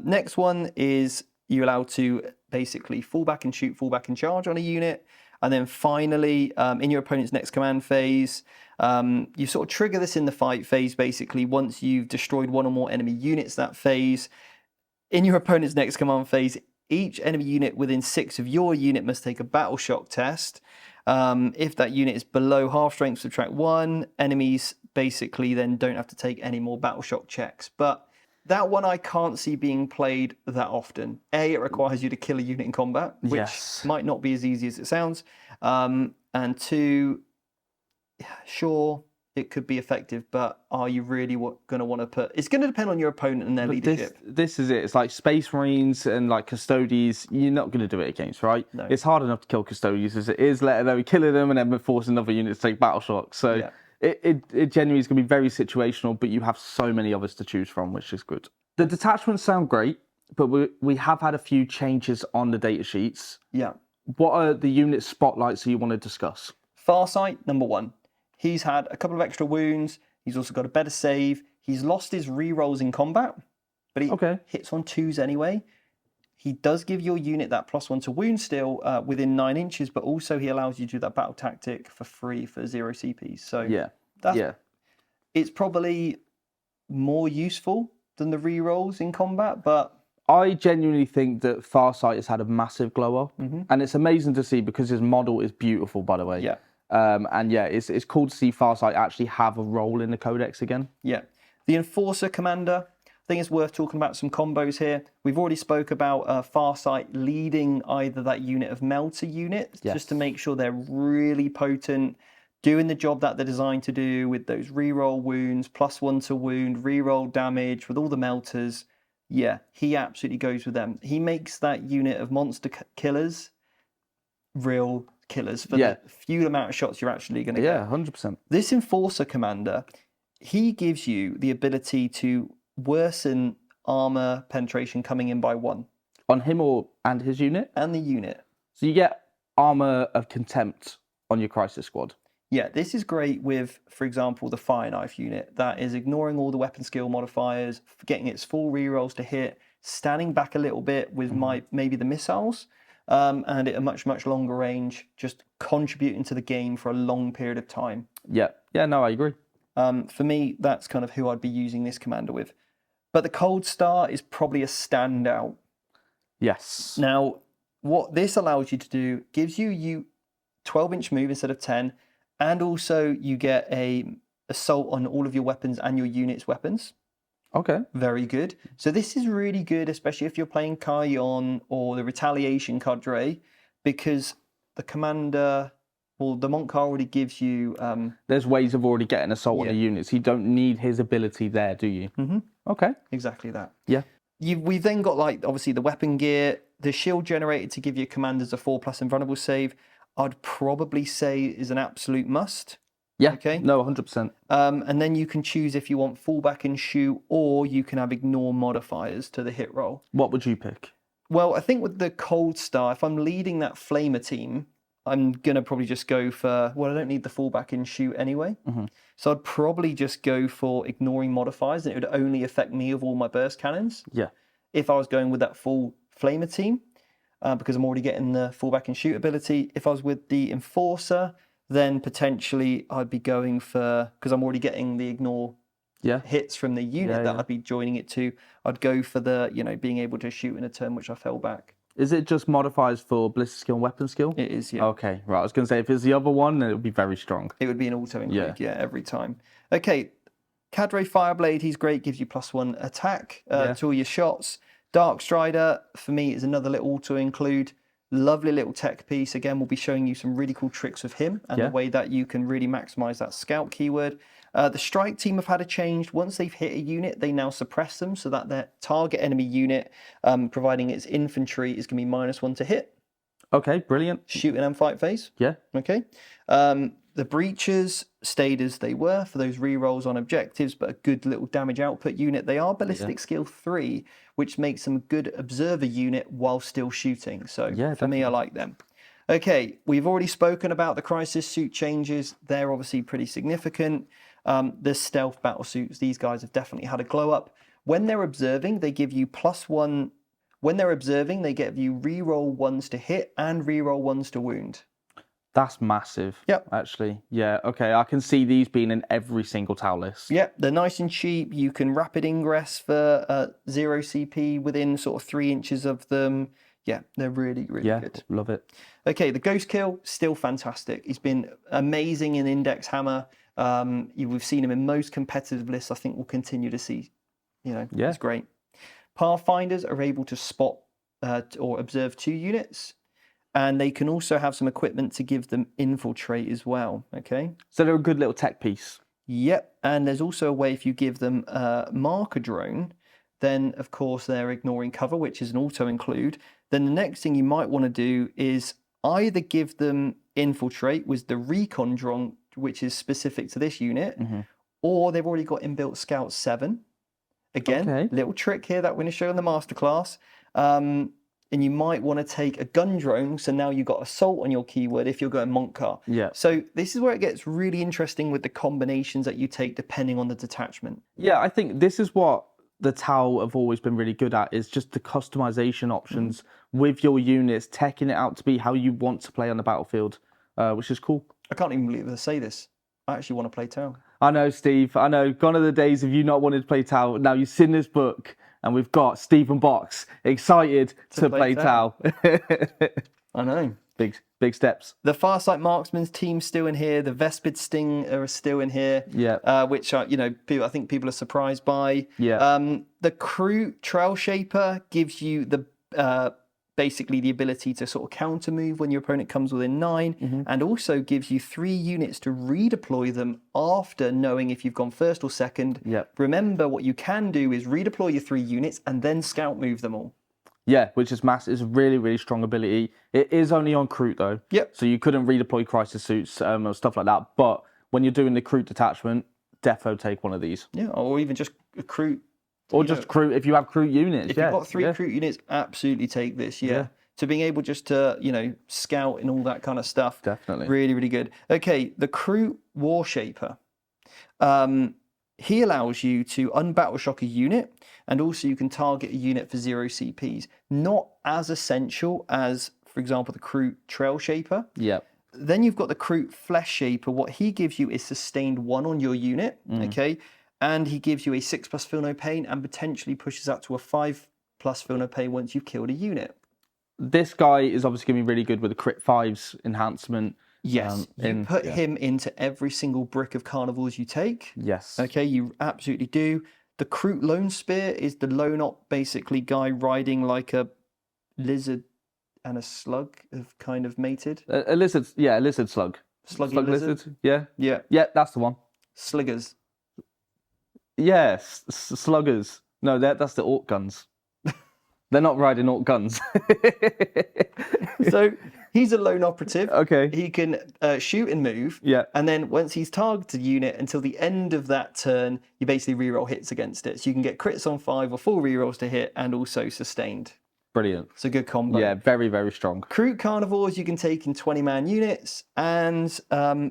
Next one is you're allowed to basically fall back and shoot, fall back and charge on a unit. And then finally, in your opponent's next command phase, you sort of trigger this in the fight phase, basically, once you've destroyed 1 or more enemy units that phase. In your opponent's next command phase, each enemy unit within 6 of your unit must take a battle shock test. If that unit is below half strength, subtract 1. Enemies basically then don't have to take any more battle shock checks. But that one I can't see being played that often. A, it requires you to kill a unit in combat, which might not be as easy as it sounds. And 2, sure, it could be effective, but are you really going to want to put... It's going to depend on your opponent and their leadership. This is it. It's like Space Marines and like Custodies, you're not going to do it against, right? No. It's hard enough to kill Custodies as it is, let alone killing them and then forcing another unit to take battle shock. So it genuinely is going to be very situational, but you have so many others to choose from, which is good. The detachments sound great, but we have had a few changes on the data sheets. Yeah. What are the unit spotlights that you want to discuss? Farsight, number 1. He's had a couple of extra wounds. He's also got a better save. He's lost his rerolls in combat, but he hits on 2s anyway. He does give your unit that +1 to wound still within 9 inches, but also he allows you to do that battle tactic for free for 0 CPs. So it's probably more useful than the rerolls in combat, but I genuinely think that Farsight has had a massive glow up, and it's amazing to see because his model is beautiful, by the way. yeah. And yeah, it's cool to see Farsight actually have a role in the Codex again. Yeah. The Enforcer Commander, I think it's worth talking about some combos here. We've already spoke about Farsight leading either that unit of Melter units, just to make sure they're really potent, doing the job that they're designed to do with those reroll wounds, +1 to wound, reroll damage with all the melters. Yeah, he absolutely goes with them. He makes that unit of monster killers real killers for the few amount of shots you're actually going to get. Yeah, 100%. This Enforcer Commander, he gives you the ability to worsen armor penetration coming in by 1. On him and his unit? And the unit. So you get armor of contempt on your Crisis squad. Yeah, this is great with, for example, the Fire Knife unit that is ignoring all the weapon skill modifiers, getting its full rerolls to hit, standing back a little bit with maybe the missiles, and at a much longer range, just contributing to the game for a long period of time. Yeah, no, I agree. For me, that's kind of who I'd be using this commander with. But the Cold Star is probably a standout. Yes. Now, what this allows you to do gives you 12-inch move instead of 10, and also you get a assault on all of your weapons and your unit's weapons. Okay. Very good. So this is really good, especially if you're playing Carrion or the Retaliation Cadre, because the commander, well, the Montcar already gives you... There's ways of already getting assault on the units. You don't need his ability there, do you? Mm-hmm. Okay. Exactly that. Yeah. We've then got, like, obviously the weapon gear, the shield generated to give your commanders a 4+ invulnerable save. I'd probably say is an absolute must. Yeah, okay. No, 100%. And then you can choose if you want fallback and shoot, or you can have ignore modifiers to the hit roll. What would you pick? Well, I think with the Cold Star, if I'm leading that Flamer team, I'm going to probably just go for, well, I don't need the fallback and shoot anyway. So I'd probably just go for ignoring modifiers, and it would only affect me of all my burst cannons. Yeah. If I was going with that full Flamer team, because I'm already getting the fallback and shoot ability. If I was with the Enforcer, then potentially I'd be going for, because I'm already getting the ignore hits from the unit that I'd be joining it to, I'd go for the, being able to shoot in a turn which I fell back. Is it just modifiers for ballistic skill and weapon skill? It is, yeah. Okay, right. I was going to say, if it's the other one, then it would be very strong. It would be an auto include, every time. Okay, Cadre Fireblade, he's great, gives you +1 attack to all your shots. Dark Strider, for me, is another little auto-include. Lovely little tech piece. Again, we'll be showing you some really cool tricks with him and the way that you can really maximize that scout keyword. The strike team have had a change. Once they've hit a unit, they now suppress them so that their target enemy unit, providing it's infantry, is going to be -1 to hit. Okay, brilliant. Shooting and fight phase. Yeah. Okay. The breaches stayed as they were for those rerolls on objectives, but a good little damage output unit. They are ballistic skill 3, which makes them a good observer unit while still shooting. So for me, I like them. Okay, we've already spoken about the Crisis suit changes. They're obviously pretty significant. The stealth battle suits, these guys have definitely had a glow up. When they're observing, they give you +1. When they're observing, they give you reroll 1s to hit and reroll 1s to wound. That's massive. Yep. Actually. Yeah, okay. I can see these being in every single Tau list. Yep, they're nice and cheap. You can rapid ingress for 0 CP within sort of 3 inches of them. Yeah, they're really good. Love it. Okay, the Ghost Kill, still fantastic. He's been amazing in Index Hammer. We've seen him in most competitive lists. I think we'll continue to see. It's great. Pathfinders are able to spot or observe 2 units. And they can also have some equipment to give them infiltrate as well, okay? So they're a good little tech piece. Yep, and there's also a way if you give them a marker drone, then of course they're ignoring cover, which is an auto-include. Then the next thing you might want to do is either give them infiltrate with the recon drone, which is specific to this unit, or they've already got inbuilt Scout 7. Again, little trick here that we're going to show in the masterclass. And you might want to take a gun drone, so now you've got assault on your keyword if you're going Montcar. Yeah. So this is where it gets really interesting with the combinations that you take depending on the detachment. Yeah, I think this is what the Tau have always been really good at, is just the customization options with your units, teching it out to be how you want to play on the battlefield, which is cool. I can't even believe I say this. I actually want to play Tau. I know, Steve. I know. Gone are the days of you not wanting to play Tau. Now you've seen this book, and we've got Stephen Box excited to play Tau. I know. Big steps. The Farsight Marksman's team still in here. The Vespid Sting are still in here. Yeah. Which are, I think people are surprised by. Yeah. The Kroot Trail Shaper gives you the basically the ability to sort of counter move when your opponent comes within 9, and also gives you 3 units to redeploy them after knowing if you've gone first or second. Yep. Remember, what you can do is redeploy your 3 units and then scout move them all. Yeah, which is massive. It's a really, really strong ability. It is only on Kroot though. Yep. So you couldn't redeploy Crisis Suits or stuff like that. But when you're doing the Kroot detachment, defo take one of these. Yeah, or even just a Kroot. Or just Kroot, if you have Kroot units. If you've got 3 Kroot units, absolutely take this, To being able just to, scout and all that kind of stuff. Definitely. Really, really good. Okay, the Kroot War Shaper. He allows you to unbattle shock a unit, and also you can target a unit for 0 CPs. Not as essential as, for example, the Kroot Trail Shaper. Yeah. Then you've got the Kroot Flesh Shaper. What he gives you is sustained 1 on your unit, okay? And he gives you a 6+ feel no pain and potentially pushes up to a 5+ feel no pain once you've killed a unit. This guy is obviously going to be really good with the crit 5s enhancement. Yes, you put him into every single brick of carnivals you take. Yes. Okay, you absolutely do. The Kroot Lone Spear is the lone op, basically guy riding like a lizard and a slug have kind of mated. A lizard, a lizard slug. Sluggy Slug lizard? Yeah. Yeah. Yeah, that's the one. Sliggers. Yes, sluggers. No, that's the orc guns. They're not riding orc guns. So he's a lone operative. Okay. He can shoot and move. Yeah. And then once he's targeted a unit, until the end of that turn, you basically reroll hits against it. So you can get crits on 5 or 4 rerolls to hit, and also sustained. Brilliant. It's a good combo. Yeah, very, very strong. Kroot Carnivores you can take in 20-man units, and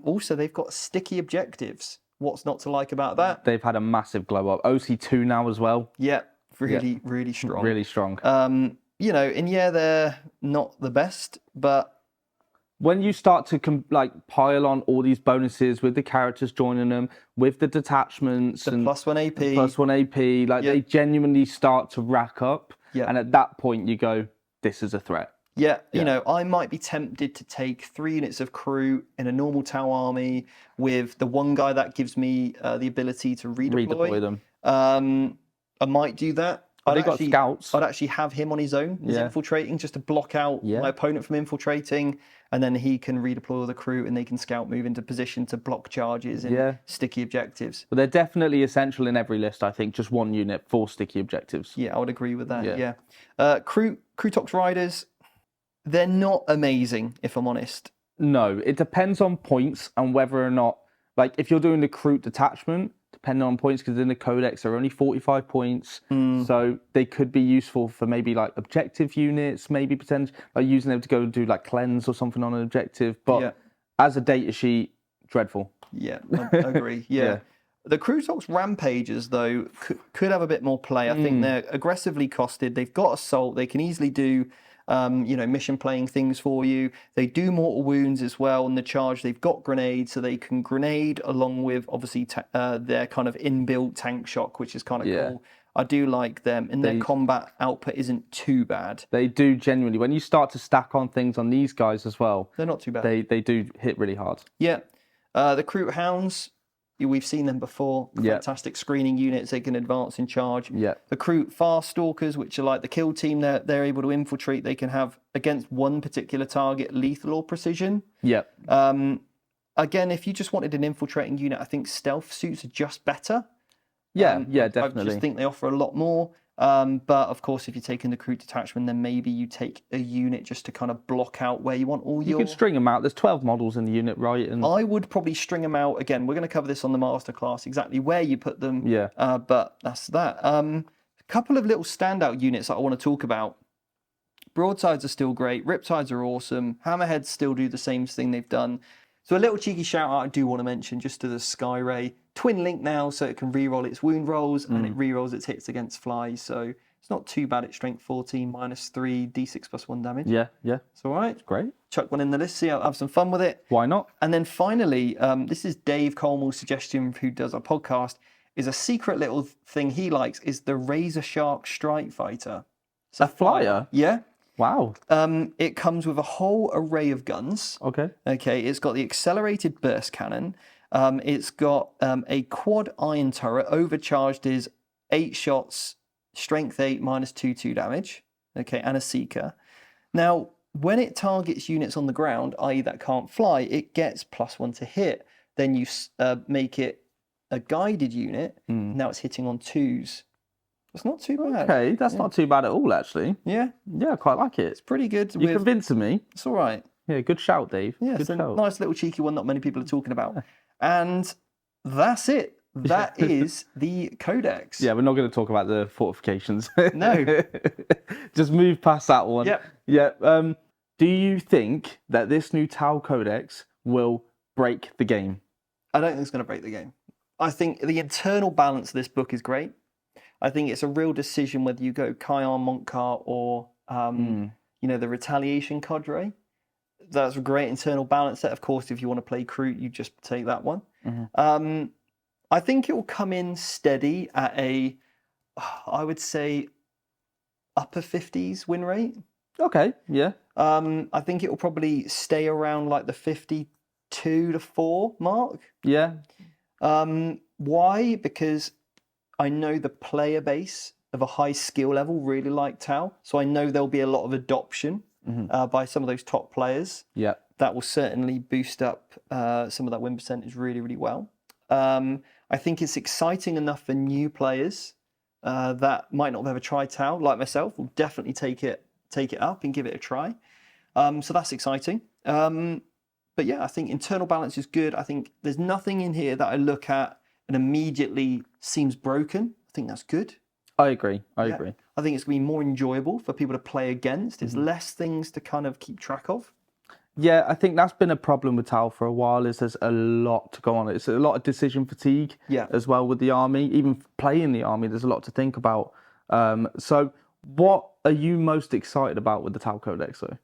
also they've got sticky objectives. What's not to like about that? They've had a massive glow up. OC2 now as well. Yeah, really, really strong. Really strong. And they're not the best, but when you start to pile on all these bonuses with the characters joining them, with the detachments, and +1 AP, +1 AP, they genuinely start to rack up. Yeah. And at that point, you go, "This is a threat." Yeah, I might be tempted to take 3 units of Kroot in a normal Tau army with the one guy that gives me the ability to redeploy them. I might do that. They got scouts. I'd actually have him on his own as infiltrating, just to block out my opponent from infiltrating, and then he can redeploy all the Kroot and they can scout move into position to block charges and sticky objectives. But they're definitely essential in every list, I think. Just 1 unit for sticky objectives. Yeah, I would agree with that, Krootox Riders, they're not amazing, if I'm honest. No, it depends on points and whether or not, if you're doing the Kroot detachment, depending on points, because in the Codex they're only 45 points, so they could be useful for maybe objective units, maybe potentially using them to go and do cleanse or something on an objective. But as a data sheet, dreadful. Yeah, I agree. Yeah. The Krootox Rampagers, though, could have a bit more play. I think they're aggressively costed. They've got assault. They can easily do mission playing things for you. They do mortal wounds as well in the charge. They've got grenades, so they can grenade along with obviously their kind of inbuilt tank shock, which is kind of cool. I do like them, and their combat output isn't too bad. They do genuinely. When you start to stack on things on these guys as well, they're not too bad. They do hit really hard. Yeah. The Kroot Hounds, we've seen them before. Fantastic screening units. They can advance in charge. Yeah. The Kroot Fast Stalkers, which are like the kill team, they're able to infiltrate. They can have, against one particular target, lethal or precision. Yeah. Again, if you just wanted an infiltrating unit, I think stealth suits are just better. Yeah, definitely. I just think they offer a lot more. But of course, if you're taking the Kroot detachment, then maybe you take a unit just to kind of block out where you want all your... You can string them out. There's 12 models in the unit, right? And I would probably string them out. Again, we're going to cover this on the masterclass, exactly where you put them. Yeah. But that's that. A couple of little standout units that I want to talk about. Broadsides are still great. Riptides are awesome. Hammerheads still do the same thing they've done. So a little cheeky shout out I do want to mention just to the Skyray. Twin link now, so it can re-roll its wound rolls and it re-rolls its hits against flies. So It's not too bad. It's strength 14, -3, d6 plus 1 damage. Yeah, It's all right. great. Chuck one in the list, see, I'll have some fun with it. Why not? And then finally, this is Dave Colmell's suggestion, who does our podcast, is a secret little thing he likes, is the Razor Shark Strike Fighter. It's A flyer? Yeah. Wow. It comes with a whole array of guns. Okay. Okay, it's got the accelerated burst cannon. It's got a quad iron turret, overcharged is 8 shots, strength 8, -2 damage. Okay, and a seeker. Now, when it targets units on the ground, i.e. that can't fly, it gets +1 to hit. Then you make it a guided unit. Now it's hitting on 2s. It's not too bad. Okay, that's not too bad at all, actually. Yeah, Yeah, I quite like it. it's pretty good. You're convincing me. It's all right. Yeah, good shout, Dave. Yeah, good it's a shout. nice little cheeky one not many people are talking about. And that's it. That is the Codex. Yeah, we're not going to talk about the fortifications. No. Just move past that one. Yep. Yeah. Do you think that this new Tau Codex will break the game? I don't think it's going to break the game. I think the internal balance of this book is great. I think it's a real decision whether you go Kion, Montcar, or the Retaliation Cadre. That's a great internal balance set. Of course, if you want to play Kroot, you just take that one. I think it will come in steady at I would say, upper 50s win rate. Okay, yeah. I think it will probably stay around like the 52-4 mark. Yeah. Why? Because I know the player base of a high skill level really like Tau, so I know there'll be a lot of adoption by some of those top players. Yeah. That will certainly boost up some of that win percentage really, really well. I think it's exciting enough for new players that might not have ever tried Tau, like myself, will definitely take it up and give it a try. So that's exciting. But yeah, I think internal balance is good. I think there's nothing in here that I look at and immediately seems broken. I think that's good. I agree. I agree. I think it's going to be more enjoyable for people to play against. It's less things to kind of keep track of. Yeah, I think that's been a problem with Tau for a while, is there's a lot to go on. It's a lot of decision fatigue as well with the army. Even playing the army, there's a lot to think about. So what are you most excited about with the Tau Codex, though?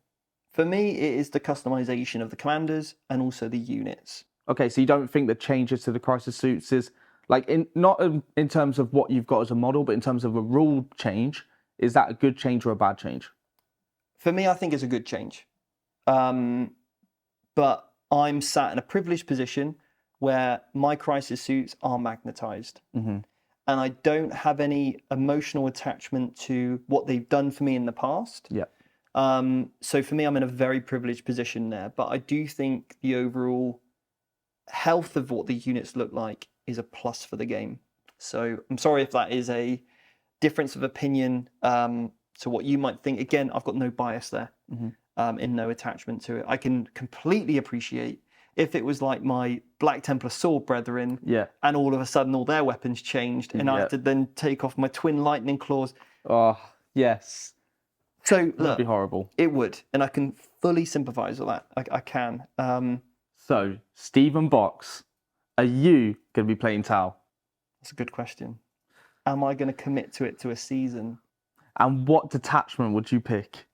For me, it is the customization of the commanders and also the units. Okay, so you don't think the changes to the Crisis Suits is, like, not in terms of what you've got as a model, but in terms of a rule change, is that a good change or a bad change? For me, I think it's a good change. But I'm sat in a privileged position where my Crisis Suits are magnetized. And I don't have any emotional attachment to what they've done for me in the past. Yeah. So for me, I'm in a very privileged position there. But I do think the overall health of what the units look like is a plus for the game. So I'm sorry if that is a difference of opinion to what you might think. Again, I've got no bias there, in no attachment to it. I can completely appreciate if it was like my Black Templar sword brethren, and all of a sudden all their weapons changed, and I had to then take off my twin lightning claws. Oh, yes. So look, that'd be horrible. It would, and I can fully sympathise with that. I can. So, Stephen Box, are you going to be playing Tau? That's a good question. Am I going to commit to it to a season? And what detachment would you pick?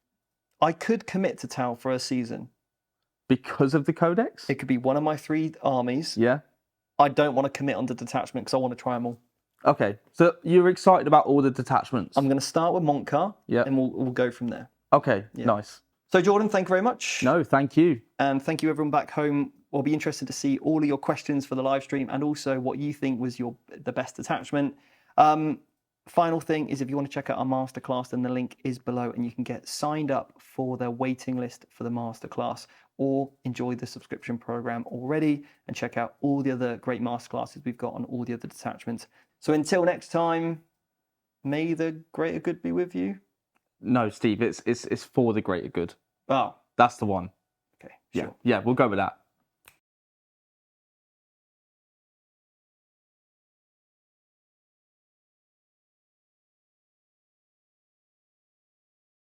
I could commit to Tau for a season. Because of the Codex? It could be one of my 3 armies. Yeah. I don't want to commit on the detachment because I want to try them all. Okay, so you're excited about all the detachments? I'm going to start with Montcar, and we'll go from there. Okay, nice. So Jordan, thank you very much. No, thank you. And thank you everyone back home. We'll be interested to see all of your questions for the live stream and also what you think was the best attachment. Final thing is, if you want to check out our masterclass, then the link is below and you can get signed up for the waiting list for the masterclass, or enjoy the subscription program already and check out all the other great masterclasses we've got on all the other detachments. So until next time, may the greater good be with you. No, Steve, it's for the greater good. Oh, That's the one. okay, sure. Yeah, we'll go with that.